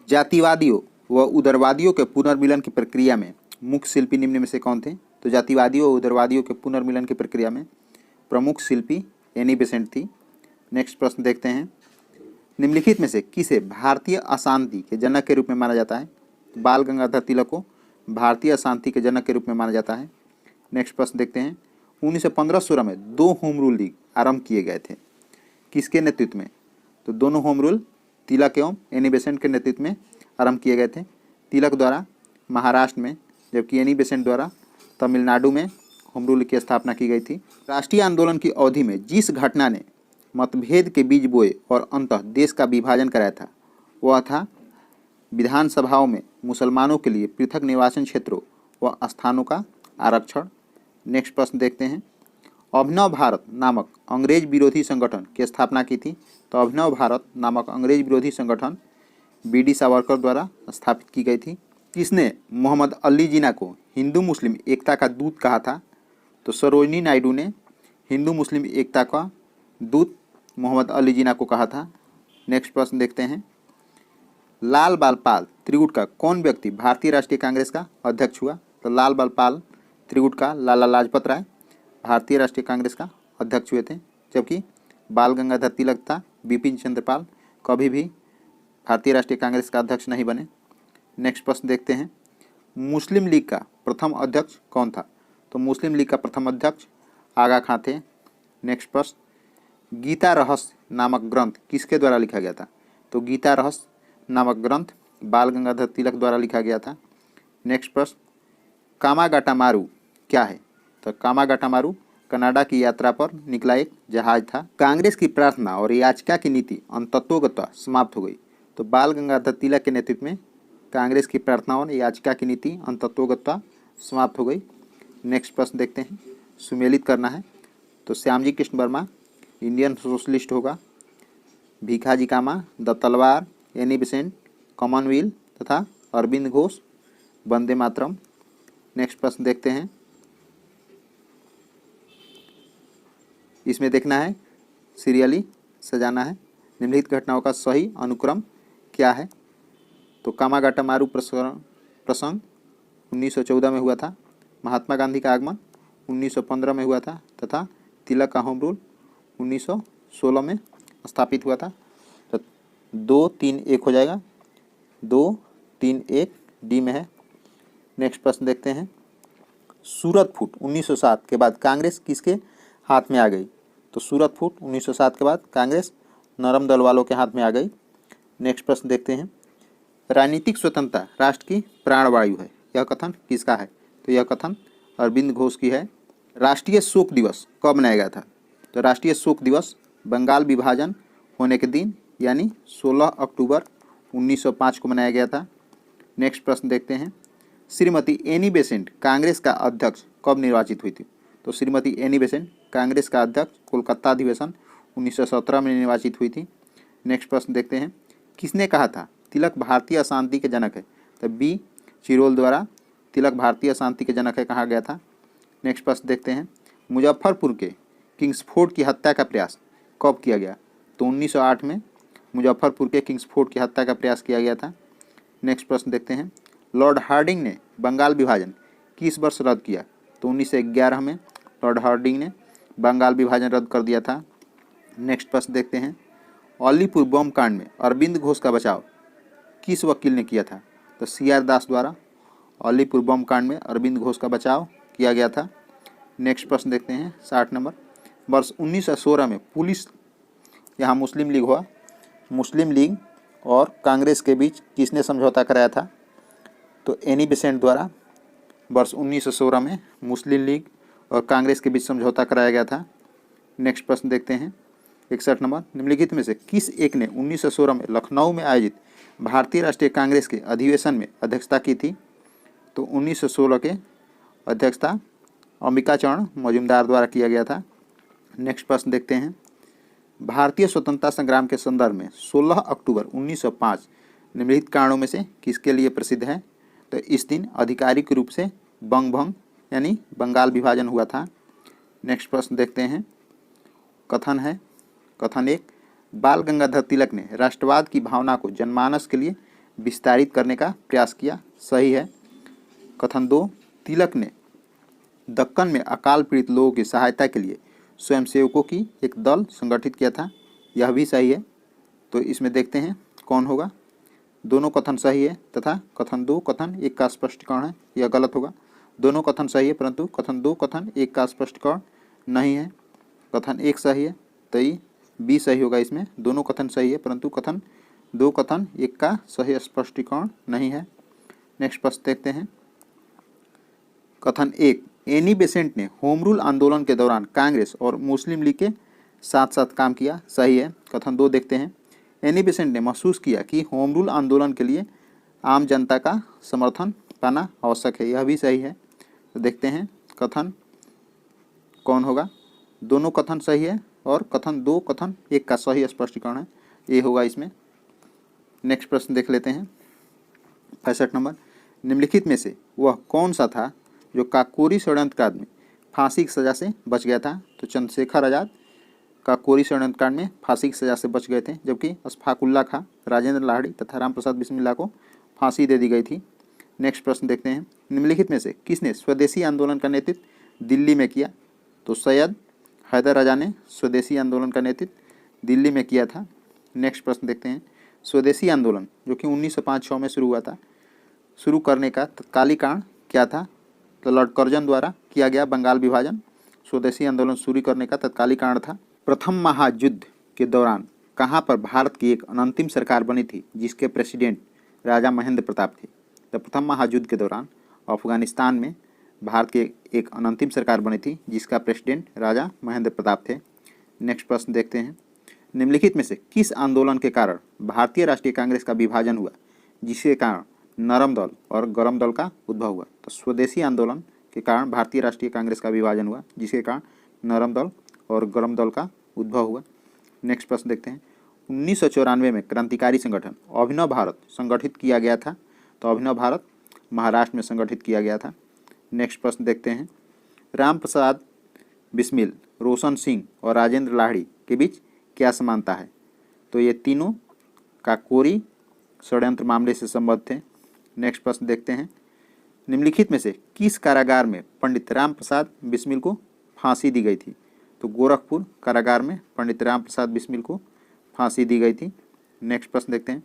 जातिवादियों व उदारवादियों के पुनर्मिलन की प्रक्रिया में मुख्य शिल्पी निम्न में से कौन थे? तो जातिवादियों और उदारवादियों के पुनर्मिलन की प्रक्रिया में प्रमुख शिल्पी एनी बेसेंट थी। नेक्स्ट प्रश्न देखते हैं, निम्नलिखित में से किसे भारतीय अशांति के जनक के रूप में माना जाता है? बाल गंगाधर तिलक को भारतीय अशांति के जनक के रूप में माना जाता है। नेक्स्ट प्रश्न देखते हैं, 1915-16 में 2 होम रूल लीग आरंभ किए गए थे, किसके नेतृत्व में? तो दोनों होम रूल तिलक एवं एनी बेसेंट के नेतृत्व में आरंभ किए गए थे। तिलक द्वारा महाराष्ट्र में, जबकि एनी बेसेंट द्वारा तमिलनाडु में होम रूल की स्थापना की गई थी। राष्ट्रीय आंदोलन की अवधि में जिस घटना ने मतभेद के बीज बोए और अंततः देश का विभाजन कराया था, वह था विधानसभाओं में मुसलमानों के लिए पृथक निर्वाचन क्षेत्रों व स्थानों का आरक्षण। नेक्स्ट प्रश्न देखते हैं, अभिनव भारत नामक अंग्रेज विरोधी संगठन की स्थापना की थी? तो अभिनव भारत नामक अंग्रेज विरोधी संगठन बी.डी. सावरकर द्वारा स्थापित की गई थी। किसने मोहम्मद अली जिन्ना को हिंदू मुस्लिम एकता का दूत कहा था? तो सरोजिनी नायडू ने हिंदू मुस्लिम एकता का दूत मोहम्मद अली जिन्ना को कहा था। नेक्स्ट प्रश्न देखते हैं, लाल बाल पाल त्रिगुट का कौन व्यक्ति भारतीय राष्ट्रीय कांग्रेस का अध्यक्ष हुआ? तो लाल बाल पाल त्रिगुट का लाला लाजपत राय भारतीय राष्ट्रीय कांग्रेस का अध्यक्ष हुए थे, जबकि बाल गंगाधर तिलक था बिपिन चंद्र पाल कभी भी भारतीय राष्ट्रीय कांग्रेस का अध्यक्ष नहीं बने। नेक्स्ट प्रश्न देखते हैं, मुस्लिम लीग का प्रथम अध्यक्ष कौन था? तो मुस्लिम लीग का प्रथम अध्यक्ष आगा खां थे। नेक्स्ट प्रश्न, गीता रहस्य नामक ग्रंथ किसके द्वारा लिखा गया था? तो गीता रहस्य नामक ग्रंथ बाल गंगाधर तिलक द्वारा लिखा गया था। नेक्स्ट प्रश्न, कामागाटामारू क्या है? तो कामागाटामारू कनाडा की यात्रा पर निकला एक जहाज था। कांग्रेस की प्रार्थना और याचिका की नीति अंततोगत्वा समाप्त हो गई। तो बाल गंगाधर तिलक के नेतृत्व में कांग्रेस की प्रार्थना और याचिका की नीति अंततोगत्वा समाप्त हो गई। नेक्स्ट प्रश्न देखते हैं, सुमेलित करना है। तो श्यामजी कृष्ण वर्मा इंडियन सोशलिस्ट होगा, भीखाजी कामा, द तलवार, एनी बेसेंट, कॉमनवेल्थ तथा अरविंद घोष वंदे मातरम। नेक्स्ट प्रश्न देखते हैं, इसमें देखना है सीरियली सजाना है। निम्नलिखित घटनाओं का सही अनुक्रम क्या है? तो कामागाटामारू प्रसंग 1914 में हुआ था, महात्मा गांधी का आगमन 1915 में हुआ था तथा तिलक का होम रूल 1916 में स्थापित हुआ था। तो 2 3 1 हो जाएगा, 2 3 1 डी में है। नेक्स्ट प्रश्न देखते हैं, सूरत फूट 1907 के बाद कांग्रेस किसके हाथ में आ गई? तो सूरत फूट 1907 के बाद कांग्रेस नरम दल वालों के हाथ में आ गई। नेक्स्ट प्रश्न देखते हैं, राजनीतिक स्वतंत्रता राष्ट्र की प्राणवायु है, यह कथन किसका है? तो यह कथन अरविंद घोष की है। राष्ट्रीय शोक दिवस कब मनाया गया था? तो राष्ट्रीय शोक दिवस बंगाल विभाजन होने के दिन यानी 16 अक्टूबर 1905 को मनाया गया था। नेक्स्ट प्रश्न देखते हैं, श्रीमती एनी बेसेंट कांग्रेस का अध्यक्ष कब निर्वाचित हुई थी? तो श्रीमती एनी बेसेंट कांग्रेस का अध्यक्ष कोलकाता अधिवेशन 1917 में निर्वाचित हुई थी। नेक्स्ट प्रश्न देखते हैं, किसने कहा था तिलक भारतीय शांति के जनक है? तो बी चिरोल द्वारा तिलक भारतीय शांति के जनक है कहा गया था। नेक्स्ट प्रश्न देखते हैं, मुजफ्फरपुर के किंग्सफोर्ड की हत्या का प्रयास कब किया गया? तो 1908 में मुजफ्फरपुर के किंग्सफोर्ड की हत्या का प्रयास किया गया था। नेक्स्ट प्रश्न देखते हैं, लॉर्ड हार्डिंग ने बंगाल विभाजन किस वर्ष रद्द किया? तो 1911 में लॉर्ड हार्डिंग ने बंगाल विभाजन रद्द कर दिया था। नेक्स्ट प्रश्न देखते हैं, अलीपुर बम कांड में अरविंद घोष का बचाव किस वकील ने किया था? तो CR दास द्वारा अलीपुर बम कांड में अरविंद घोष का बचाव किया गया था। नेक्स्ट प्रश्न देखते हैं 60 नंबर, वर्ष 1916 में पुलिस, यहाँ मुस्लिम लीग हुआ, मुस्लिम लीग और कांग्रेस के बीच किसने समझौता कराया था? तो एनी बेसेंट द्वारा वर्ष 1916 में मुस्लिम लीग और कांग्रेस के बीच समझौता कराया गया था। नेक्स्ट प्रश्न देखते हैं 61 नंबर, निम्नलिखित में से किस एक ने 1916 में लखनऊ में आयोजित भारतीय राष्ट्रीय कांग्रेस के अधिवेशन में अध्यक्षता की थी? तो 1916 के अध्यक्षता अंबिकाचरण मजूमदार द्वारा किया गया था। नेक्स्ट प्रश्न देखते हैं, भारतीय स्वतंत्रता संग्राम के संदर्भ में 16 अक्टूबर 1905 निम्नलिखित कारणों में से किसके लिए प्रसिद्ध है? तो इस दिन आधिकारिक रूप से बंग भंग यानी बंगाल विभाजन हुआ था। नेक्स्ट प्रश्न देखते हैं, कथन है, कथन 1, बाल गंगाधर तिलक ने राष्ट्रवाद की भावना को जनमानस के लिए विस्तारित करने का प्रयास किया, सही है। कथन 2, तिलक ने दक्कन में अकाल पीड़ित लोगों की सहायता के लिए स्वयंसेवकों की एक दल संगठित किया था, यह भी सही है। तो इसमें देखते हैं कौन होगा, दोनों कथन सही है तथा कथन 2 कथन 1 का स्पष्टीकरण है, यह गलत होगा। दोनों कथन सही है परंतु कथन 2 कथन 1 का स्पष्टीकरण नहीं है। कथन 1 सही है तो ये बी सही होगा। इसमें दोनों कथन सही है परंतु कथन 2 कथन 1 का सही स्पष्टीकरण नहीं है। नेक्स्ट प्रश्न देखते हैं, कथन 1, एनी बेसेंट ने होम रूल आंदोलन के दौरान कांग्रेस और मुस्लिम लीग के साथ साथ काम किया, सही है। कथन 2 देखते हैं, एनी बेसेंट ने महसूस किया कि होम रूल आंदोलन के लिए आम जनता का समर्थन पाना आवश्यक है, यह भी सही है। तो देखते हैं कथन कौन होगा, दोनों कथन सही है और कथन 2 कथन 1 का सही स्पष्टीकरण है, ये होगा इसमें। नेक्स्ट प्रश्न देख लेते हैं 65 नंबर, निम्नलिखित में से वह कौन सा था जो काकोरी षड्यंत्र कांड में फांसी की सज़ा से बच गया था? तो चंद्रशेखर आज़ाद काकोरी षड्यंत्र कांड में फांसी की सज़ा से बच गए थे, जबकि अशफाकुल्ला खां, राजेंद्र लाहिड़ी तथा रामप्रसाद बिस्मिल्ला को फांसी दे दी गई थी। नेक्स्ट प्रश्न देखते हैं, निम्नलिखित में से किसने स्वदेशी आंदोलन का नेतृत्व दिल्ली में किया? तो सैयद हैदर राजा ने स्वदेशी आंदोलन का नेतृत्व दिल्ली में किया था। नेक्स्ट प्रश्न देखते हैं, स्वदेशी आंदोलन जो कि 1905-06 में शुरू हुआ था, शुरू करने का तत्कालिक कारण क्या था? तो लॉर्ड कर्जन द्वारा किया गया बंगाल विभाजन स्वदेशी आंदोलन शुरू करने का तत्कालिक कारण था। प्रथम महायुद्ध के दौरान कहाँ पर भारत की एक अंतिम सरकार बनी थी जिसके प्रेसिडेंट राजा महेंद्र प्रताप थे? तो प्रथम महायुद्ध के दौरान अफगानिस्तान में भारत की एक अंतिम सरकार बनी थी जिसका प्रेसिडेंट राजा महेंद्र प्रताप थे। नेक्स्ट प्रश्न देखते हैं, निम्नलिखित में से किस आंदोलन के कारण भारतीय राष्ट्रीय कांग्रेस का विभाजन हुआ जिसके कारण नरम दल और गरम दल का उद्भव हुआ? तो स्वदेशी आंदोलन के कारण भारतीय राष्ट्रीय कांग्रेस का विभाजन हुआ जिसके कारण नरम दल और गरम दल का उद्भव हुआ। नेक्स्ट प्रश्न देखते हैं, 1994 में क्रांतिकारी संगठन अभिनव भारत संगठित किया गया था। तो अभिनव भारत महाराष्ट्र में संगठित किया गया था। नेक्स्ट प्रश्न देखते हैं, रामप्रसाद बिस्मिल, रोशन सिंह और राजेंद्र लाहिड़ी के बीच क्या समानता है? तो ये तीनों काकोरी षड्यंत्र मामले से संबद्ध थे। नेक्स्ट प्रश्न देखते हैं, निम्नलिखित में से किस कारागार में पंडित रामप्रसाद बिस्मिल को फांसी दी गई थी? तो गोरखपुर कारागार में पंडित रामप्रसाद बिस्मिल को फांसी दी गई थी। नेक्स्ट प्रश्न देखते हैं,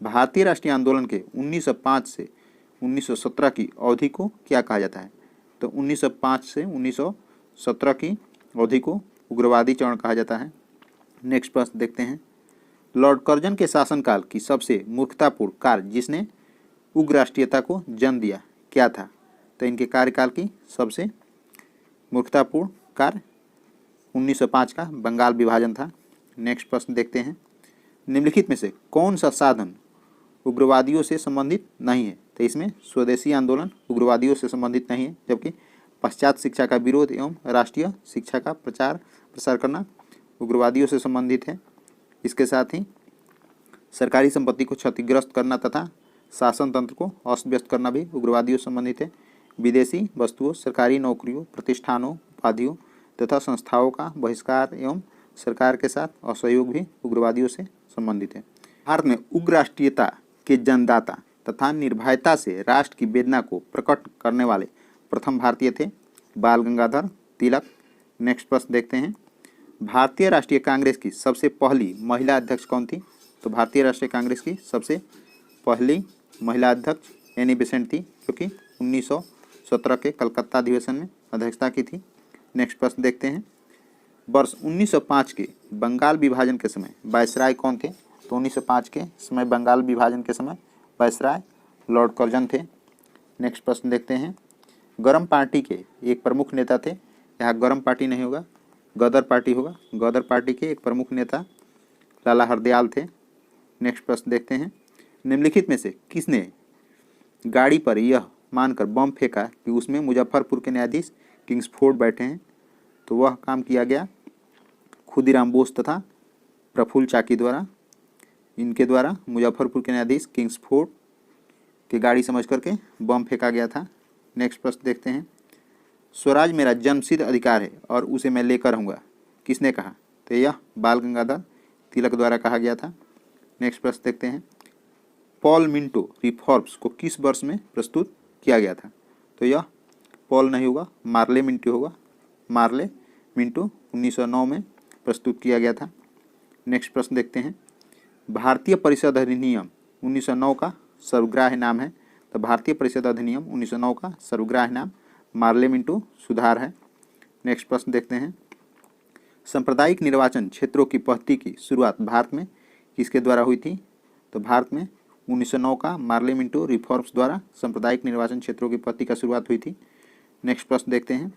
भारतीय राष्ट्रीय आंदोलन के 1905 से 1917 की अवधि को क्या कहा जाता है? तो 1905 से 1917 की अवधि को उग्रवादी चरण कहा जाता है। नेक्स्ट प्रश्न देखते हैं, लॉर्ड कर्जन के शासनकाल की सबसे मूर्खतापूर्ण कार्य जिसने उग्र राष्ट्रीयता को जन्म दिया क्या था? तो इनके कार्यकाल की सबसे मूर्खतापूर्ण कार्य 1905 का बंगाल विभाजन था। नेक्स्ट प्रश्न देखते हैं, निम्नलिखित में से कौन सा साधन उग्रवादियों से संबंधित नहीं है? तो इसमें स्वदेशी आंदोलन उग्रवादियों से संबंधित नहीं है, जबकि पाश्चात्य शिक्षा का विरोध एवं राष्ट्रीय शिक्षा का प्रचार प्रसार करना उग्रवादियों से संबंधित है। इसके साथ ही सरकारी संपत्ति को क्षतिग्रस्त करना तथा शासन तंत्र को अस्त व्यस्त करना भी उग्रवादियों से संबंधित है। विदेशी वस्तुओं, सरकारी नौकरियों, प्रतिष्ठानों, उपाधियों तथा संस्थाओं का बहिष्कार एवं सरकार के साथ असहयोग भी उग्रवादियों से संबंधित है। भारत में उग्र राष्ट्रीयता के जन्मदाता तथा निर्भयता से राष्ट्र की वेदना को प्रकट करने वाले प्रथम भारतीय थे बाल गंगाधर तिलक। नेक्स्ट प्रश्न देखते हैं, भारतीय राष्ट्रीय कांग्रेस की सबसे पहली महिला अध्यक्ष कौन थी? तो भारतीय राष्ट्रीय कांग्रेस की सबसे पहली महिला अध्यक्ष एनी बेसेंट थी, जो कि 1917 के कलकत्ता अधिवेशन में अध्यक्षता की थी। नेक्स्ट प्रश्न देखते हैं, वर्ष 1905 के बंगाल विभाजन के समय वायसराय कौन थे? तो 1905 के समय बंगाल विभाजन के समय वायसराय लॉर्ड कर्जन थे। नेक्स्ट प्रश्न देखते हैं, गरम पार्टी के एक प्रमुख नेता थे, यहाँ गरम पार्टी नहीं होगा, गदर पार्टी होगा। गदर पार्टी के एक प्रमुख नेता लाला हरदयाल थे। नेक्स्ट प्रश्न देखते हैं, निम्नलिखित में से किसने गाड़ी पर यह मानकर बम फेंका कि उसमें मुजफ्फरपुर के न्यायाधीश किंग्सफोर्ड बैठे हैं? तो वह काम किया गया खुदीराम बोस तथा प्रफुल्ल चाकी द्वारा। इनके द्वारा मुजफ्फरपुर के न्यायाधीश किंग्सफोर्ड की गाड़ी समझ करके बम फेंका गया था। नेक्स्ट प्रश्न देखते हैं, स्वराज मेरा जन्मसिद्ध अधिकार है और उसे मैं लेकर रहूँगा, किसने कहा? तो यह बाल गंगाधर तिलक द्वारा कहा गया था। नेक्स्ट प्रश्न देखते हैं, पॉल मिंटो रिफॉर्म्स को किस वर्ष में प्रस्तुत किया गया था? तो यह पॉल नहीं होगा, मार्ले मिंटो होगा। मार्ले मिंटो 1909 में प्रस्तुत किया गया था। नेक्स्ट प्रश्न देखते हैं, भारतीय परिषद अधिनियम 1909 का सर्वग्राह्य नाम है। तो भारतीय परिषद अधिनियम 1909 का सर्वग्राह्य नाम मार्ले मिंटो सुधार है। नेक्स्ट प्रश्न देखते हैं, सांप्रदायिक निर्वाचन क्षेत्रों की पद्धति की शुरुआत भारत में किसके द्वारा हुई थी? तो भारत में 1909 का मार्ले मिंटो रिफॉर्म्स द्वारा सांप्रदायिक निर्वाचन क्षेत्रों की पद्धति का शुरुआत हुई थी। नेक्स्ट प्रश्न देखते हैं,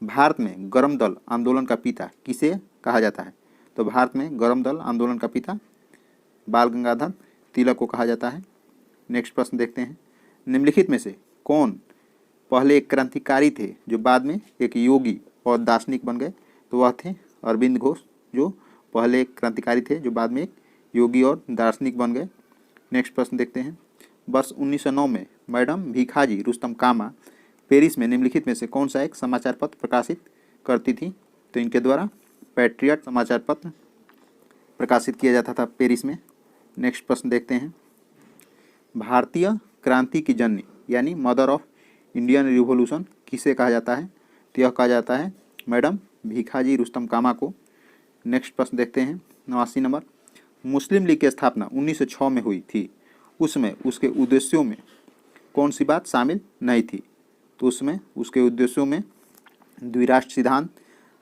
भारत में गरम दल आंदोलन का पिता किसे कहा जाता है? तो भारत में गरम दल आंदोलन का पिता बाल गंगाधर तिलक को कहा जाता है। नेक्स्ट प्रश्न देखते हैं, निम्नलिखित में से कौन पहले एक क्रांतिकारी थे जो बाद में एक योगी और दार्शनिक बन गए? तो वह थे अरविंद घोष, जो पहले एक क्रांतिकारी थे जो बाद में एक योगी और दार्शनिक बन गए। नेक्स्ट प्रश्न देखते हैं, वर्ष 1909 में मैडम भीखाजी रुस्तम कामा पेरिस में निम्नलिखित में से कौन सा एक समाचार पत्र प्रकाशित करती थी? तो इनके द्वारा पैट्रियट समाचार पत्र प्रकाशित किया जाता था पेरिस में। नेक्स्ट प्रश्न देखते हैं, भारतीय क्रांति की जननी यानी मदर ऑफ इंडियन रिवॉल्यूशन किसे कहा जाता है? तो यह कहा जाता है मैडम भीखाजी रुस्तम कामा को। नेक्स्ट प्रश्न देखते हैं, 89 नंबर, मुस्लिम लीग की स्थापना 1906 में हुई थी, उसमें उसके उद्देश्यों में कौन सी बात शामिल नहीं थी? तो उसमें उसके उद्देश्यों में द्विराष्ट्र सिद्धांत,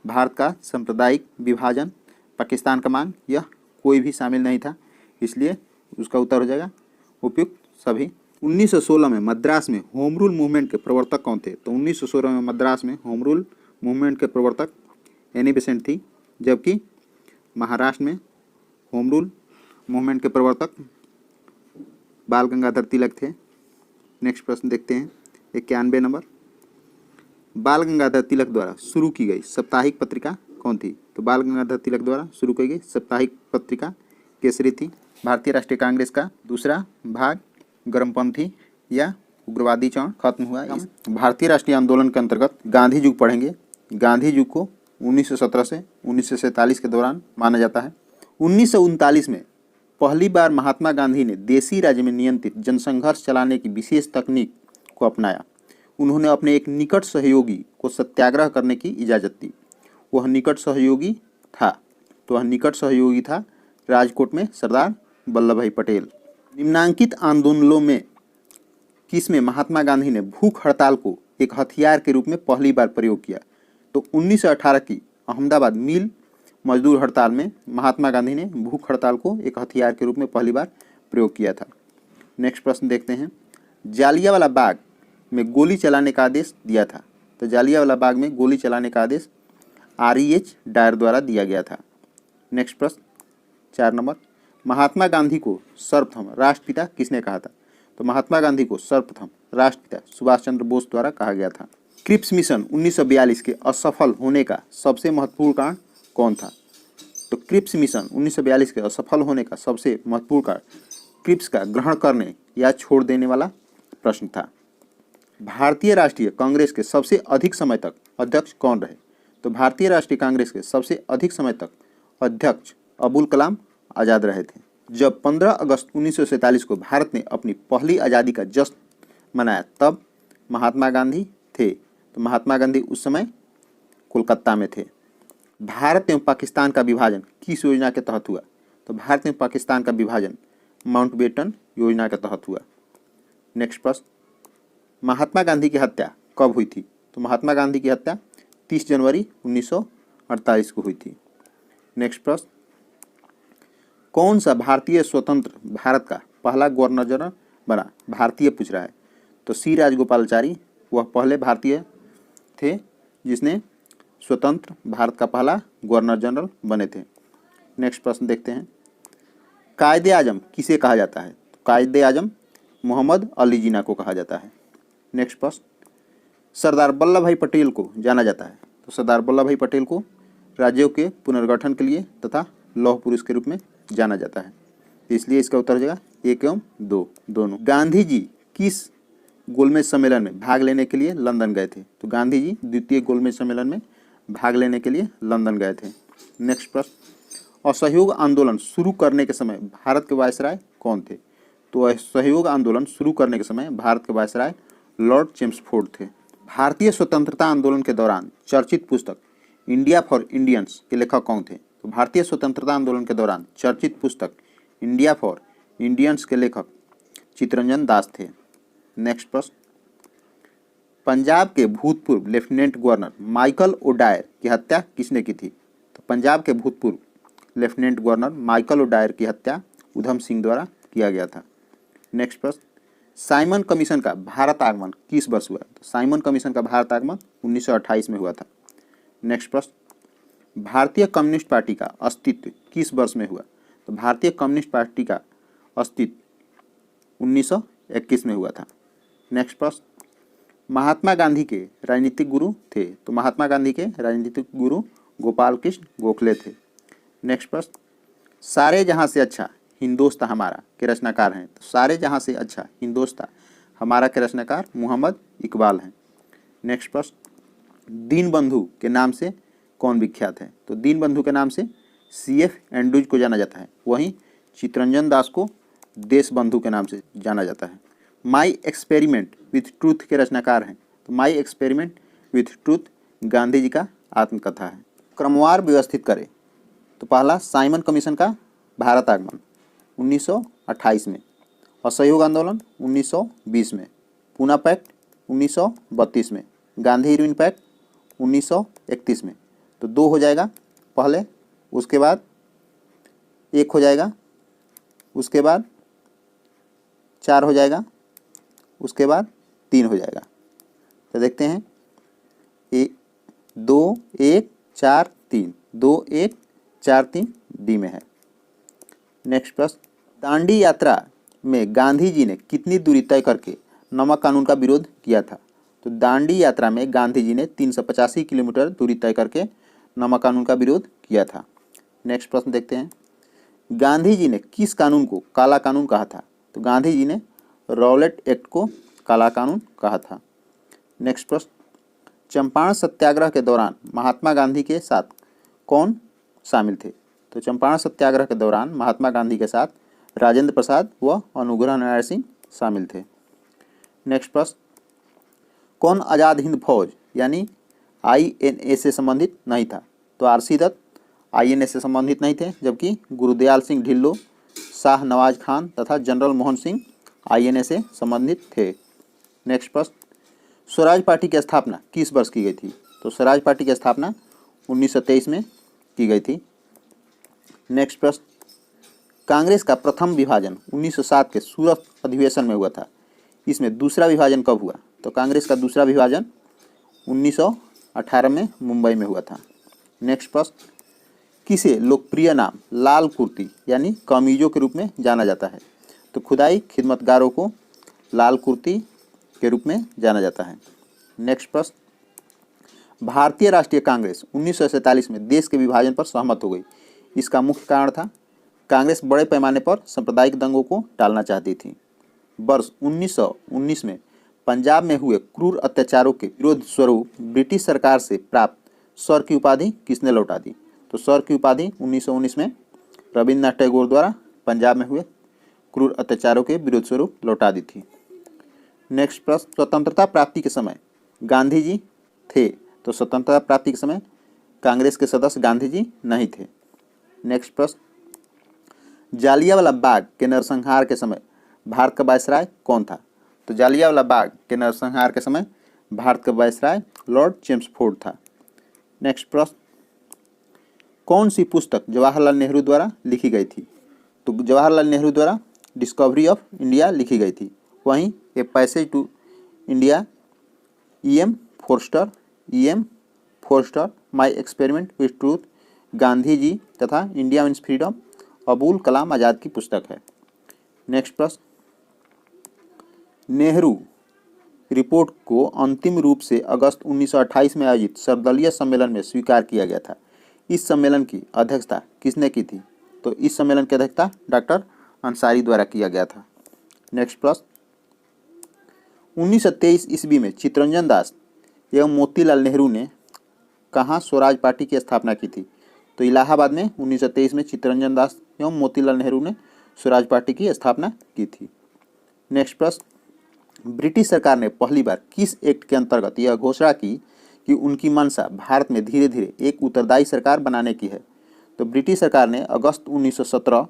भारत का सांप्रदायिक विभाजन, पाकिस्तान का मांग, यह कोई भी शामिल नहीं था, इसलिए उसका उत्तर हो जाएगा उपयुक्त सभी। 1916 में मद्रास में होम रूल मूवमेंट के प्रवर्तक कौन थे? तो 1916 में मद्रास में होम रूल मूवमेंट के प्रवर्तक एनी बेसेंट थी, जबकि महाराष्ट्र में होम रूल मूवमेंट के प्रवर्तक बाल गंगाधर तिलक थे। नेक्स्ट प्रश्न देखते हैं, 91 नंबर, बाल गंगाधर तिलक द्वारा शुरू की गई साप्ताहिक पत्रिका कौन थी? तो बाल गंगाधर तिलक द्वारा शुरू की गई साप्ताहिक पत्रिका केसरी थी। भारतीय राष्ट्रीय कांग्रेस का दूसरा भाग गर्मपंथी या उग्रवादी चरण खत्म हुआ। भारतीय राष्ट्रीय आंदोलन के अंतर्गत गांधी युग पढ़ेंगे। गांधी युग को 1917 से 1947 के दौरान माना जाता है। 1939 में पहली बार महात्मा गांधी ने देशी राज्य में नियंत्रित जनसंघर्ष चलाने की विशेष तकनीक को अपनाया। उन्होंने अपने एक निकट सहयोगी को सत्याग्रह करने की इजाज़त दी। वह निकट सहयोगी था राजकोट में सरदार वल्लभ भाई पटेल। निम्नांकित आंदोलनों में किस में महात्मा गांधी ने भूख हड़ताल को एक हथियार के रूप में पहली बार प्रयोग किया? तो 1918 की अहमदाबाद मिल मजदूर हड़ताल में महात्मा गांधी ने भूख हड़ताल को एक हथियार के रूप में पहली बार प्रयोग किया था। नेक्स्ट प्रश्न देखते हैं, जालियांवाला बाग में गोली चलाने का आदेश दिया था। तो जालियांवाला बाग में गोली चलाने का आदेश REH डायर द्वारा दिया गया था। नेक्स्ट प्रश्न 4 नंबर, महात्मा गांधी को सर्वप्रथम राष्ट्रपिता किसने कहा था? तो महात्मा गांधी को सर्वप्रथम राष्ट्रपिता सुभाष चंद्र बोस द्वारा कहा गया था। क्रिप्स मिशन 1942 के असफल होने का सबसे महत्वपूर्ण कारण कौन था? तो क्रिप्स मिशन 1942 के असफल होने का सबसे महत्वपूर्ण कारण क्रिप्स का ग्रहण करने या छोड़ देने वाला प्रश्न था। भारतीय राष्ट्रीय कांग्रेस के सबसे अधिक समय तक अध्यक्ष कौन रहे? तो भारतीय राष्ट्रीय कांग्रेस के सबसे अधिक समय तक अध्यक्ष अबुल कलाम आज़ाद रहे थे। जब 15 अगस्त 1947 को भारत ने अपनी पहली आज़ादी का जश्न मनाया तब महात्मा गांधी थे। तो महात्मा गांधी उस समय कोलकाता में थे। भारत एवं पाकिस्तान का विभाजन किस योजना के तहत हुआ? तो भारत एवं पाकिस्तान का विभाजन माउंटबेटन योजना के तहत हुआ। नेक्स्ट प्रश्न, महात्मा गांधी की हत्या कब हुई थी? तो महात्मा गांधी की हत्या 30 जनवरी 1948 को हुई थी। नेक्स्ट प्रश्न, कौन सा भारतीय स्वतंत्र भारत का पहला गवर्नर जनरल बना? भारतीय पूछ रहा है। तो सी राजगोपालाचारी वह पहले भारतीय थे जिसने स्वतंत्र भारत का पहला गवर्नर जनरल बने थे। नेक्स्ट प्रश्न देखते हैं, कायदे आजम किसे कहा जाता है? तो कायदे आजम मोहम्मद अली जिन्ना को कहा जाता है। नेक्स्ट प्रश्न, सरदार वल्लभ भाई पटेल को जाना जाता है। तो सरदार वल्लभ भाई पटेल को राज्यों के पुनर्गठन के लिए तथा लौह पुरुष के रूप में जाना जाता है। इसलिए इसका उत्तर हो जाएगा 1 एवं 2 दोनों। गांधी जी किस गोलमेज सम्मेलन में भाग लेने के लिए लंदन गए थे? तो गांधी जी द्वितीय गोलमेज सम्मेलन में भाग लेने के लिए लंदन गए थे। नेक्स्ट प्रश्न, असहयोग आंदोलन शुरू करने के समय भारत के वायसराय कौन थे? तो असहयोग आंदोलन शुरू करने के समय भारत के वायसराय लॉर्ड चेम्सफोर्ड थे। भारतीय स्वतंत्रता आंदोलन के दौरान चर्चित पुस्तक इंडिया फॉर इंडियंस के लेखक कौन थे? तो भारतीय स्वतंत्रता आंदोलन के दौरान चर्चित पुस्तक इंडिया फॉर इंडियंस के लेखक चित्तरंजन दास थे। नेक्स्ट प्रश्न, पंजाब के भूतपूर्व लेफ्टिनेंट गवर्नर माइकल ओडायर की हत्या किसने की थी? तो पंजाब के भूतपूर्व लेफ्टिनेंट गवर्नर माइकल ओडायर की हत्या उधम सिंह द्वारा किया गया था। नेक्स्ट प्रश्न, साइमन कमीशन का भारत आगमन किस वर्ष हुआ? तो साइमन कमीशन का भारत आगमन 1928 में हुआ था। नेक्स्ट प्रश्न, भारतीय कम्युनिस्ट पार्टी का अस्तित्व किस वर्ष में हुआ? तो भारतीय कम्युनिस्ट पार्टी का अस्तित्व 1921 में हुआ था। नेक्स्ट प्रश्न, महात्मा गांधी के राजनीतिक गुरु थे? तो महात्मा गांधी के राजनीतिक गुरु गोपाल कृष्ण गोखले थे। नेक्स्ट प्रश्न, सारे जहां से अच्छा हिंदोस्तां हमारा के रचनाकार हैं? तो सारे जहां से अच्छा हिंदोस्तां हमारा के रचनाकार मोहम्मद इकबाल हैं। नेक्स्ट प्रश्न, दीनबंधु के नाम से कौन विख्यात है? तो दीनबंधु के नाम से CF एंड्रूज को जाना जाता है। वहीं चित्तरंजन दास को देशबंधु के नाम से जाना जाता है। माई एक्सपेरिमेंट विथ ट्रूथ के रचनाकार हैं? तो my experiment with truth Gandhi ji का आत्मकथा है। क्रमवार व्यवस्थित करें तो पहला साइमन कमीशन का भारत आगमन 1928 में, असहयोग आंदोलन 1920 में, पूना पैक्ट 1932 में, गांधी इरविन पैक्ट 1931 में। तो 2 हो जाएगा पहले, उसके बाद 1 हो जाएगा, उसके बाद 4 हो जाएगा, उसके बाद 3 हो जाएगा। तो देखते हैं 2 1 4 3 2 1 4 3 डी में है। नेक्स्ट प्रश्न, दांडी यात्रा में गांधी जी ने कितनी दूरी तय करके नमक कानून का विरोध किया था? तो दांडी यात्रा में गांधी जी ने 385 किलोमीटर दूरी तय करके नमक कानून का विरोध किया था। नेक्स्ट प्रश्न देखते हैं, गांधी जी ने किस कानून को काला कानून कहा था? तो गांधी जी ने रॉलेट एक्ट को काला कानून कहा था। नेक्स्ट प्रश्न, चंपारण सत्याग्रह के दौरान महात्मा गांधी के साथ कौन शामिल थे? तो चंपारण सत्याग्रह के दौरान महात्मा गांधी के साथ राजेंद्र प्रसाद व अनुग्रह नारायण सिंह शामिल थे। नेक्स्ट प्रश्न, कौन आज़ाद हिंद फौज यानी INA से संबंधित नहीं था? तो RC दत्त INA से संबंधित नहीं थे, जबकि गुरुदयाल सिंह ढिल्लो शाह नवाज खान तथा जनरल मोहन सिंह INA से संबंधित थे। नेक्स्ट प्रश्न, स्वराज पार्टी की स्थापना किस वर्ष की गई थी? तो स्वराज पार्टी की स्थापना 1923 में की गई थी। नेक्स्ट प्रश्न, कांग्रेस का प्रथम विभाजन 1907 के सूरत अधिवेशन में हुआ था। इसमें दूसरा विभाजन कब हुआ? तो कांग्रेस का दूसरा विभाजन 1918 में मुंबई में हुआ था। नेक्स्ट प्रश्न, किसे लोकप्रिय नाम लाल कुर्ती यानी कमीजों के रूप में जाना जाता है? तो खुदाई खिदमतगारों को लाल कुर्ती के रूप में जाना जाता है। नेक्स्ट प्रश्न, भारतीय राष्ट्रीय कांग्रेस 1947 में देश के विभाजन पर सहमत हो गई। इसका मुख्य कारण था कांग्रेस बड़े पैमाने पर सांप्रदायिक दंगों को टालना चाहती थी। वर्ष 1919 में पंजाब में हुए क्रूर अत्याचारों के विरोध स्वरूप ब्रिटिश सरकार से प्राप्त सर की उपाधि किसने लौटा दी? तो सर की उपाधि 1919 में रविन्द्रनाथ टैगोर द्वारा पंजाब में हुए क्रूर अत्याचारों के विरोध स्वरूप लौटा दी थी। नेक्स्ट प्रश्न, स्वतंत्रता प्राप्ति के समय गांधी जी थे? तो स्वतंत्रता प्राप्ति के समय कांग्रेस के सदस्य गांधी जी नहीं थे। नेक्स्ट प्रश्न, जालियांवाला बाग के नरसंहार के समय भारत का वायसराय कौन था? तो जालियांवाला बाग के नरसंहार के समय भारत का वायसराय लॉर्ड चेम्सफोर्ड था। नेक्स्ट प्रश्न, कौन सी पुस्तक जवाहरलाल नेहरू द्वारा लिखी गई थी? तो जवाहरलाल नेहरू द्वारा डिस्कवरी ऑफ इंडिया लिखी गई थी। वहीं a passage to India, EM Forster, my experiment with truth, Gandhi ji तथा India means freedom Abul Kalam Azad की पुस्तक है। नेक्स्ट प्रश्न, नेहरू रिपोर्ट को अंतिम रूप से अगस्त 1928 में आयोजित सर्वदलीय सम्मेलन में स्वीकार किया गया था। इस सम्मेलन की अध्यक्षता किसने की थी? तो इस सम्मेलन की अध्यक्षता डॉक्टर अंसारी द्वारा किया गया था। नेक्स्ट प्रश्न, 1923 ईस्वी में चित्तरंजन दास एवं मोतीलाल नेहरू ने कहाँ स्वराज पार्टी की स्थापना की थी? तो इलाहाबाद में 1923 में चित्तरंजन दास एवं मोतीलाल नेहरू ने स्वराज पार्टी की स्थापना की थी। नेक्स्ट प्रश्न, ब्रिटिश सरकार ने पहली बार किस एक्ट के अंतर्गत यह घोषणा की कि उनकी मंशा भारत में धीरे धीरे एक उत्तरदायी सरकार बनाने की है? तो ब्रिटिश सरकार ने अगस्त 1917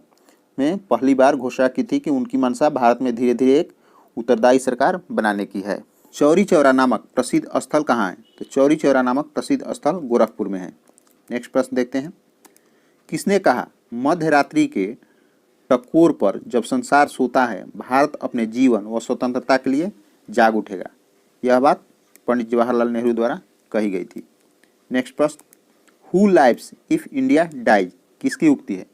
में पहली बार घोषणा की थी कि उनकी मंशा भारत में धीरे धीरे एक उत्तरदायी सरकार बनाने की है। चौरी चौरा नामक प्रसिद्ध स्थल कहाँ है? तो चौरी चौरा नामक प्रसिद्ध स्थल गोरखपुर में है। नेक्स्ट प्रश्न देखते हैं, किसने कहा मध्य रात्रि के टकोर पर जब संसार सोता है भारत अपने जीवन व स्वतंत्रता के लिए जाग उठेगा? यह बात पंडित जवाहरलाल नेहरू द्वारा कही गई थी। नेक्स्ट प्रश्न, who lives if India dies किसकी उक्ति है?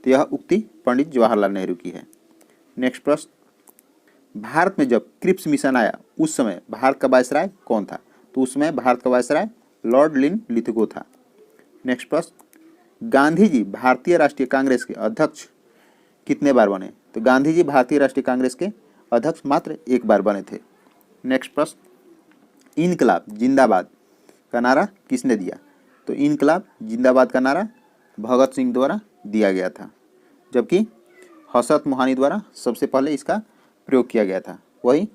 तो यह उक्ति पंडित जवाहरलाल नेहरू की है। नेक्स्ट प्रश्न, भारत में जब क्रिप्स मिशन आया उस समय भारत का वायसराय कौन था? तो उस समय भारत का वायसराय लॉर्ड लिथगो था। नेक्स्ट प्रश्न, गांधी जी भारतीय राष्ट्रीय कांग्रेस के अध्यक्ष कितने बार बने? तो गांधी जी भारतीय राष्ट्रीय कांग्रेस के अध्यक्ष मात्र एक बार बने थे। नेक्स्ट प्रश्न, इनकलाब जिंदाबाद का नारा किसने दिया? तो इनकलाब जिंदाबाद का नारा भगत सिंह द्वारा दिया गया था, जबकि हसरत मोहानी द्वारा सबसे पहले इसका प्रयोग किया गया था। वही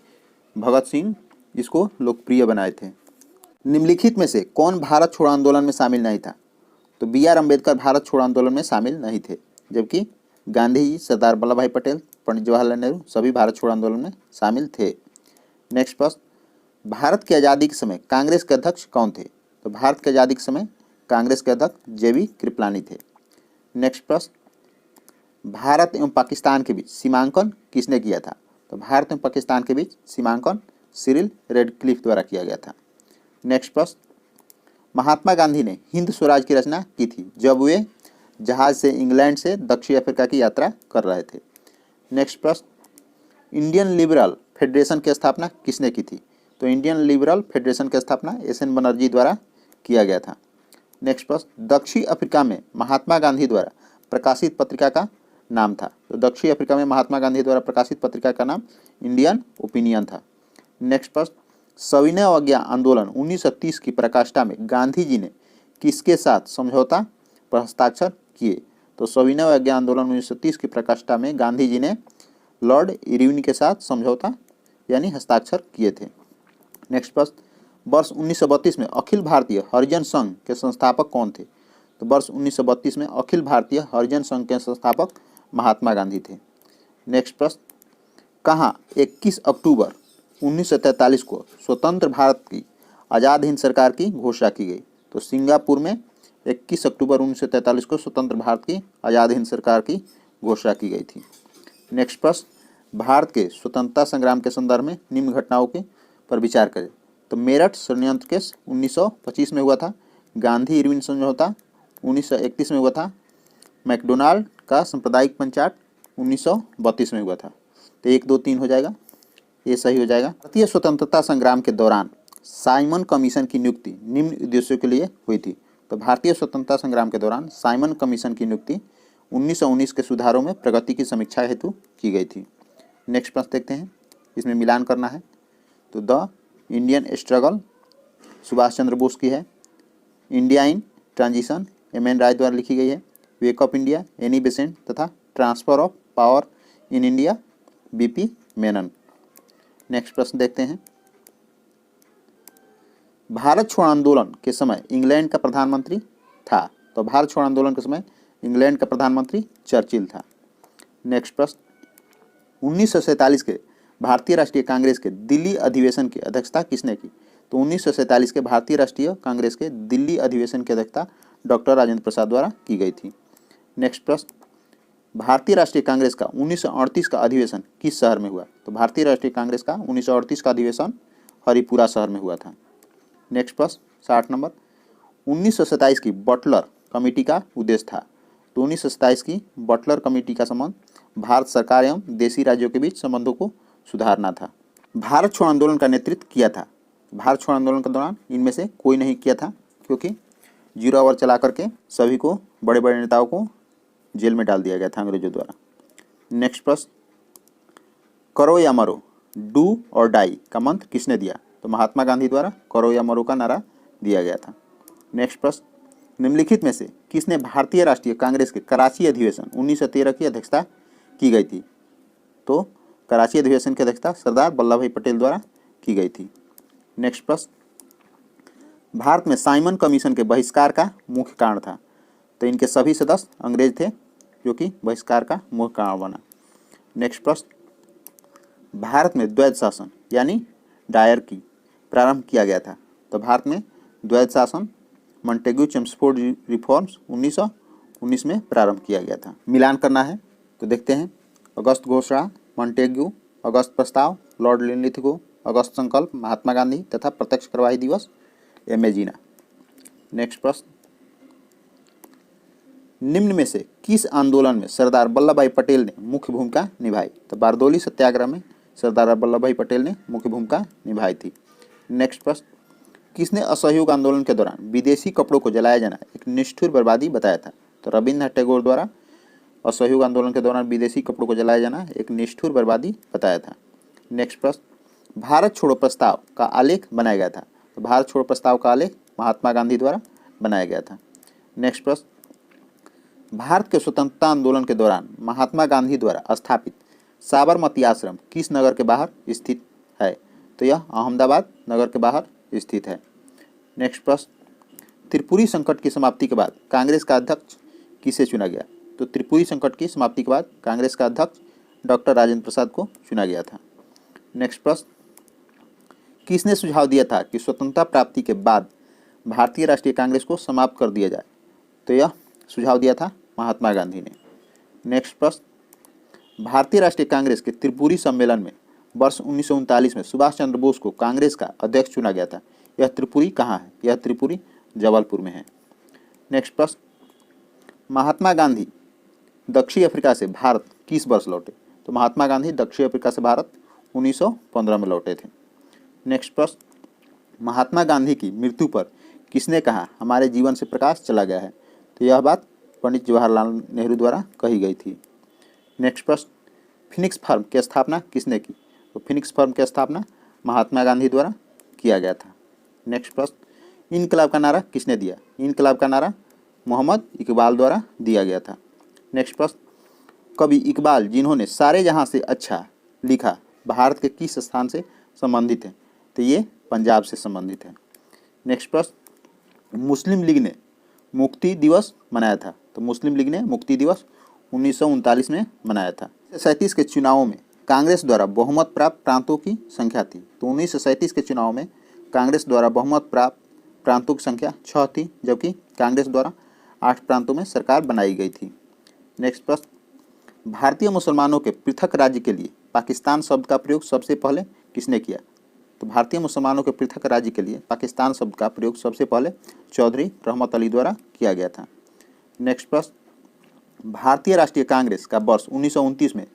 भगत सिंह इसको लोकप्रिय बनाए थे। निम्नलिखित में से कौन भारत छोड़ो आंदोलन में शामिल नहीं था? तो BR अम्बेडकर भारत छोड़ो आंदोलन में शामिल नहीं थे, जबकि गांधी जी, सरदार वल्लभ भाई पटेल, पंडित जवाहरलाल नेहरू सभी भारत छोड़ो आंदोलन में शामिल थे। नेक्स्ट प्रश्न, भारत की आज़ादी के समय कांग्रेस के अध्यक्ष कौन थे? तो भारत की आज़ादी के समय कांग्रेस के अध्यक्ष JB कृपलानी थे। नेक्स्ट प्रश्न, भारत एवं पाकिस्तान के बीच सीमांकन किसने किया था? तो भारत एवं पाकिस्तान के बीच सीमांकन सिरिल रेडक्लिफ द्वारा किया गया था। नेक्स्ट प्रश्न, महात्मा गांधी ने हिंद स्वराज की रचना की थी जब वे जहाज से इंग्लैंड से दक्षिण अफ्रीका की यात्रा कर रहे थे। नेक्स्ट प्रश्न, इंडियन लिबरल फेडरेशन की स्थापना किसने की थी? तो इंडियन लिबरल फेडरेशन की स्थापना SN बनर्जी द्वारा किया गया था। नेक्स्ट प्रश्न, दक्षिण अफ्रीका में महात्मा गांधी द्वारा प्रकाशित पत्रिका का नाम था? तो दक्षिण अफ्रीका में महात्मा गांधी द्वारा प्रकाशित पत्रिका का नाम इंडियन ओपिनियन था। नेक्स्ट प्रश्न, सविनय अवज्ञा आंदोलन 1930 की प्रकाष्ठा में गांधी जी ने किसके साथ समझौता पर हस्ताक्षर किए? तो सविनय अवज्ञा आंदोलन 1930 की प्रकाष्ठा में गांधी जी ने लॉर्ड इरविन के साथ समझौता यानी हस्ताक्षर किए थे। नेक्स्ट प्रश्न, वर्ष 1932 में अखिल भारतीय हरिजन संघ के संस्थापक कौन थे? तो वर्ष 1932 में अखिल भारतीय हरिजन संघ के संस्थापक महात्मा गांधी थे। नेक्स्ट प्रश्न, कहाँ 21 अक्टूबर 1943 को स्वतंत्र भारत की आज़ाद हिंद सरकार की घोषणा की गई? तो सिंगापुर में 21 अक्टूबर 1943 को स्वतंत्र भारत की आज़ाद हिंद सरकार की घोषणा की गई थी। नेक्स्ट प्रश्न, भारत के स्वतंत्रता संग्राम के संदर्भ में निम्न घटनाओं के पर विचार करें। तो मेरठ षड्यंत्र केस 1925 में हुआ था, गांधी इरविन समझौता 1931 में हुआ था, मैकडोनाल्ड का सांप्रदायिक पंचायत 1932 में हुआ था। तो 1, 2, 3 हो जाएगा, ये सही हो जाएगा। भारतीय स्वतंत्रता संग्राम के दौरान साइमन कमीशन की नियुक्ति निम्न उद्देश्यों के लिए हुई थी। तो भारतीय स्वतंत्रता संग्राम के दौरान साइमन कमीशन की नियुक्ति 1919 के सुधारों में प्रगति की समीक्षा हेतु की गई थी। नेक्स्ट प्रश्न देखते हैं, इसमें मिलान करना है। तो the Indian struggle Subhash Chandra Bose की है, India in transition M N. Roy द्वारा लिखी गई है, wake of India Annie Besant तथा transfer of power in India B P. Menon. Next प्रश्न देखते हैं, भारत छोड़ो आंदोलन के समय इंग्लैंड का प्रधानमंत्री था? तो भारत छोड़ो आंदोलन के समय इंग्लैंड का प्रधानमंत्री चर्चिल था। नेक्स्ट प्रश्न, 1947 के भारतीय राष्ट्रीय कांग्रेस के दिल्ली अधिवेशन की अध्यक्षता किसने की? तो 1947 के भारतीय राष्ट्रीय कांग्रेस के दिल्ली अधिवेशन की अध्यक्षता डॉक्टर राजेंद्र प्रसाद द्वारा की गई थी। नेक्स्ट प्रश्न, भारतीय राष्ट्रीय कांग्रेस का 1938 का अधिवेशन किस शहर में हुआ? तो भारतीय राष्ट्रीय कांग्रेस का 1938 का अधिवेशन हरिपुरा शहर में हुआ था। नेक्स्ट प्रश्न 60 नंबर, 1927 की बटलर कमेटी का उद्देश्य था? तो 1927 की बटलर कमेटी का संबंध भारत सरकार एवं देशी राज्यों के बीच संबंधों को सुधारना था। भारत छोड़ो आंदोलन का नेतृत्व किया था? भारत छोड़ो आंदोलन के दौरान इनमें से कोई नहीं किया था, क्योंकि 0 आवर चला करके सभी को, बड़े बड़े नेताओं को जेल में डाल दिया गया था अंग्रेजों द्वारा। नेक्स्ट प्रश्न, करो या मरो डू और डाई का मंत्र किसने दिया? तो महात्मा गांधी द्वारा करो या मरो का नारा दिया गया था। नेक्स्ट प्रश्न, निम्नलिखित में से किसने भारतीय राष्ट्रीय कांग्रेस के कराची अधिवेशन 1913 की अध्यक्षता की गई थी? तो कराची अधिवेशन की अध्यक्षता सरदार वल्लभ भाई पटेल द्वारा की गई थी। नेक्स्ट प्रश्न, भारत में साइमन कमीशन के बहिष्कार का मुख्य कारण था? तो इनके सभी सदस्य अंग्रेज थे, जो कि बहिष्कार का मुख्य कारण बना। नेक्स्ट प्रश्न, भारत में द्वैध शासन यानी डायरकी प्रारंभ किया गया था? तो भारत में द्वैध शासन मॉन्टेग्यू चेम्सफोर्ड रिफॉर्म्स 1919 में प्रारंभ किया गया था। मिलान करना है, तो देखते हैं, अगस्त घोषणा मॉन्टेग्यू, अगस्त प्रस्ताव लॉर्ड लिनलिथगो, अगस्त संकल्प महात्मा गांधी तथा प्रत्यक्ष कार्यवाही दिवस एम.ए. जीना। नेक्स्ट प्रश्न, निम्न में से किस आंदोलन में सरदार वल्लभ भाई पटेल ने मुख्य भूमिका निभाई? तो बारदौली सत्याग्रह में सरदार वल्लभ भाई पटेल ने मुख्य भूमिका निभाई थी। नेक्स्ट प्रश्न, किसने असहयोग आंदोलन के दौरान विदेशी कपड़ों को जलाया जाना एक निष्ठुर बर्बादी बताया था? तो रविन्द्रनाथ टैगोर द्वारा असहयोग आंदोलन के दौरान विदेशी कपड़ों को जलाया जाना एक निष्ठुर बर्बादी बताया था। नेक्स्ट प्रश्न, भारत छोड़ो प्रस्ताव का आलेख बनाया गया था? तो भारत छोड़ो प्रस्ताव का आलेख महात्मा गांधी द्वारा बनाया गया था। नेक्स्ट प्रश्न, भारत के स्वतंत्रता आंदोलन के दौरान महात्मा गांधी द्वारा स्थापित साबरमती आश्रम किस नगर के बाहर स्थित है? तो यह अहमदाबाद नगर के बाहर स्थित है। नेक्स्ट प्रश्न, त्रिपुरी संकट की समाप्ति के बाद कांग्रेस का अध्यक्ष किसे चुना गया? तो त्रिपुरी संकट की समाप्ति के बाद कांग्रेस का अध्यक्ष डॉक्टर राजेंद्र प्रसाद को चुना गया था। नेक्स्ट प्रश्न, किसने सुझाव दिया था कि स्वतंत्रता प्राप्ति के बाद भारतीय राष्ट्रीय कांग्रेस को समाप्त कर दिया जाए? तो यह सुझाव दिया था महात्मा गांधी ने। नेक्स्ट प्रश्न, भारतीय राष्ट्रीय कांग्रेस के त्रिपुरी सम्मेलन में वर्ष 1939 में सुभाष चंद्र बोस को कांग्रेस का अध्यक्ष चुना गया था। यह त्रिपुरी कहाँ है? यह त्रिपुरी जबलपुर में है। नेक्स्ट प्रश्न, महात्मा गांधी दक्षिण अफ्रीका से भारत किस वर्ष लौटे? तो महात्मा गांधी दक्षिण अफ्रीका से भारत 1915 में लौटे थे। नेक्स्ट प्रश्न, महात्मा गांधी की मृत्यु पर किसने कहा हमारे जीवन से प्रकाश चला गया है? तो यह बात पंडित जवाहरलाल नेहरू द्वारा कही गई थी। नेक्स्ट प्रश्न, फिनिक्स फर्म की स्थापना किसने की? तो फिनिक्स फर्म की स्थापना महात्मा गांधी द्वारा किया गया था। नेक्स्ट प्रश्न, इनकलाब का नारा किसने दिया? इनकलाब का नारा मोहम्मद इकबाल द्वारा दिया गया था। नेक्स्ट प्रश्न, कवि इकबाल जिन्होंने सारे जहां से अच्छा लिखा भारत के किस स्थान से संबंधित है? तो ये पंजाब से संबंधित है। नेक्स्ट प्रश्न, मुस्लिम लीग ने मुक्ति दिवस मनाया था? तो मुस्लिम लीग ने मुक्ति दिवस 1939 में बनाया था। 1937 के चुनावों में कांग्रेस द्वारा बहुमत प्राप्त प्रांतों की संख्या थी। तो 1937 के चुनाव में कांग्रेस द्वारा बहुमत प्राप्त प्रांतों की संख्या 6 थी, जबकि कांग्रेस द्वारा 8 प्रांतों में सरकार बनाई गई थी। नेक्स्ट प्रश्न, भारतीय मुसलमानों के पृथक राज्य के लिए पाकिस्तान शब्द का प्रयोग सबसे पहले किसने किया? तो भारतीय मुसलमानों के पृथक राज्य के लिए पाकिस्तान शब्द का प्रयोग सबसे पहले चौधरी रहमत अली द्वारा किया गया था। नेक्स्ट प्रश्न, भारतीय राष्ट्रीय कांग्रेस का वर्ष 1929 में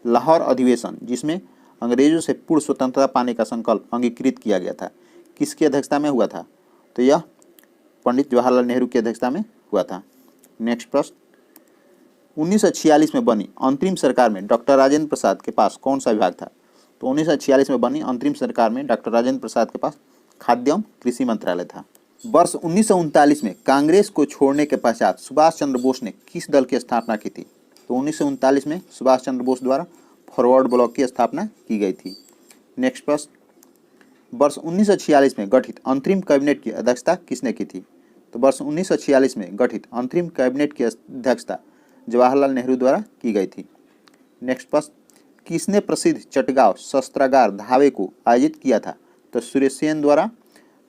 लाहौर अधिवेशन, जिसमें अंग्रेजों से पूर्ण स्वतंत्रता पाने का संकल्प अंगीकृत किया गया था, किसकी अध्यक्षता में हुआ था? तो यह पंडित जवाहरलाल नेहरू की अध्यक्षता में हुआ था। नेक्स्ट प्रश्न, 1946 में बनी अंतरिम सरकार में डॉक्टर राजेंद्र प्रसाद के पास कौन सा विभाग था? तो 1946 में बनी अंतरिम सरकार में डॉक्टर राजेंद्र प्रसाद के पास खाद्य एवं कृषि मंत्रालय था। वर्ष 1939 में कांग्रेस को छोड़ने के पश्चात सुभाष चंद्र बोस ने किस दल की स्थापना की थी? तो 1939 में सुभाष चंद्र बोस द्वारा फॉरवर्ड ब्लॉक की स्थापना की गई थी। नेक्स्ट प्रश्न, वर्ष 1946 में गठित अंतरिम कैबिनेट की अध्यक्षता किसने की थी? तो वर्ष 1946 में गठित अंतरिम कैबिनेट की अध्यक्षता जवाहरलाल नेहरू द्वारा की गई थी। नेक्स्ट प्रश्न, किसने प्रसिद्ध चटगांव शस्त्रागार धावे को आयोजित किया था? तो सुरेश सेन द्वारा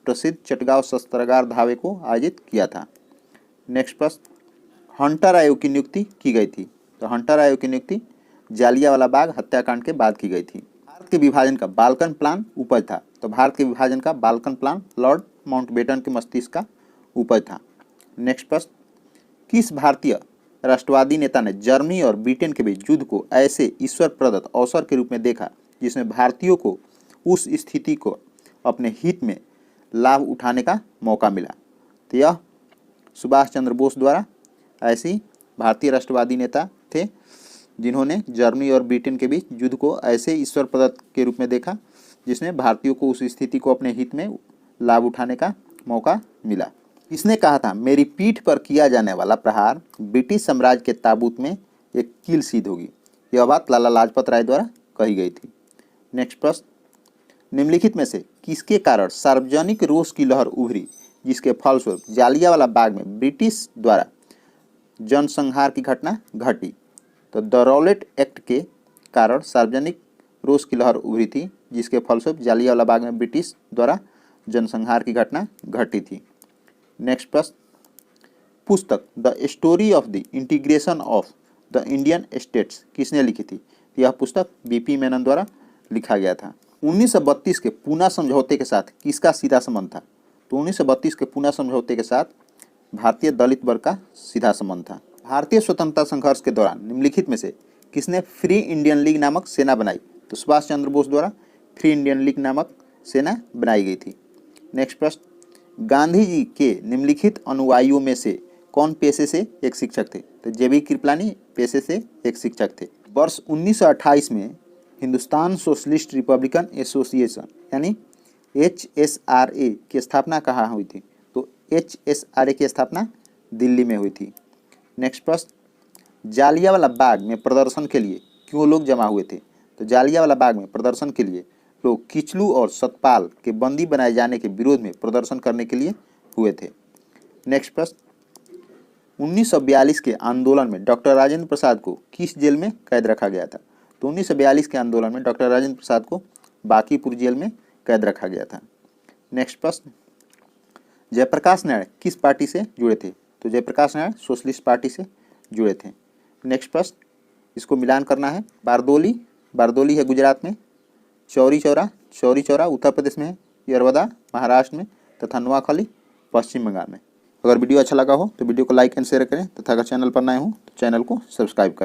प्रसिद्ध चटगांव शस्त्रागार धावे को आयोजित किया था। नेक्स्ट प्रश्न, हंटर आयोग की नियुक्ति की गई थी। तो हंटर आयोग की नियुक्ति जालियांवाला बाग हत्याकांड के बाद की गई थी। भारत के विभाजन का बाल्कन प्लान उपज था। तो भारत के विभाजन का बाल्कन प्लान लॉर्ड माउंटबेटन के मस्तिष्क का उपज था। नेक्स्ट प्रश्न, किस भारतीय राष्ट्रवादी नेता ने जर्मनी और ब्रिटेन के बीच युद्ध को ऐसे ईश्वर प्रदत्त अवसर के रूप में देखा जिसमें भारतीयों को उस स्थिति को अपने हित में लाभ उठाने का मौका मिला? तो यह सुभाष चंद्र बोस द्वारा ऐसी भारतीय राष्ट्रवादी नेता थे जिन्होंने जर्मनी और ब्रिटेन के बीच युद्ध को ऐसे ईश्वर प्रदत्त के रूप में देखा जिसमें भारतीयों को उस स्थिति को अपने हित में लाभ उठाने का मौका मिला। इसने कहा था, मेरी पीठ पर किया जाने वाला प्रहार ब्रिटिश साम्राज्य के ताबूत में एक कील सिद्ध होगी। यह बात लाला लाजपत राय द्वारा कही गई थी। नेक्स्ट प्रश्न, निम्नलिखित में से किसके कारण सार्वजनिक रोष की लहर उभरी जिसके फलस्वरूप जालियांवाला बाग में ब्रिटिश द्वारा जनसंहार की घटना घटी? तो द रॉलेट एक्ट के कारण सार्वजनिक रोष की लहर उभरी थी जिसके फलस्वरूप जालियांवाला बाग में ब्रिटिश द्वारा जनसंहार की घटना घटी थी। नेक्स्ट प्रश्न, पुस्तक the story of the integration of the Indian states किसने लिखी थी? यह पुस्तक बीपी मेनन द्वारा लिखा गया था। 1932 के पूना समझौते के साथ किसका सीधा संबंध था? तो 1932 के पूना समझौते के साथ भारतीय दलित वर्ग का सीधा संबंध था। भारतीय स्वतंत्रता संघर्ष के दौरान निम्नलिखित में से किसने फ्री इंडियन लीग नामक सेना बनाई? तो सुभाष चंद्र बोस द्वारा फ्री इंडियन लीग नामक सेना बनाई गई थी। नेक्स्ट प्रश्न, गांधी जी के निम्नलिखित अनुयायियों में से कौन पेशे से एक शिक्षक थे? तो जेबी कृपलानी पेशे से एक शिक्षक थे। वर्ष 1928 में हिंदुस्तान सोशलिस्ट रिपब्लिकन एसोसिएशन यानी HSRA की स्थापना कहाँ हुई थी? तो HSRA की स्थापना दिल्ली में हुई थी। नेक्स्ट प्रश्न, जालियांवाला बाग में प्रदर्शन के लिए क्यों लोग जमा हुए थे? तो जालियांवाला बाग में प्रदर्शन के लिए लोग किचलू और सतपाल के बंदी बनाए जाने के विरोध में प्रदर्शन करने के लिए हुए थे। नेक्स्ट प्रश्न, 1942 के आंदोलन में डॉक्टर राजेंद्र प्रसाद को किस जेल में कैद रखा गया था? तो 1942 के आंदोलन में डॉक्टर राजेंद्र प्रसाद को बांकीपुर जेल में कैद रखा गया था। नेक्स्ट प्रश्न, जयप्रकाश नारायण किस पार्टी से जुड़े थे? तो जयप्रकाश नारायण सोशलिस्ट पार्टी से जुड़े थे। नेक्स्ट प्रश्न, इसको मिलान करना है। बारदोली है गुजरात में, चौरी चौरा उत्तर प्रदेश में है, यरवदा महाराष्ट्र में तथा नोआखाली पश्चिम बंगाल में। अगर वीडियो अच्छा लगा हो तो वीडियो को लाइक एंड शेयर करें तथा अगर चैनल पर नए हो तो चैनल को सब्सक्राइब करें।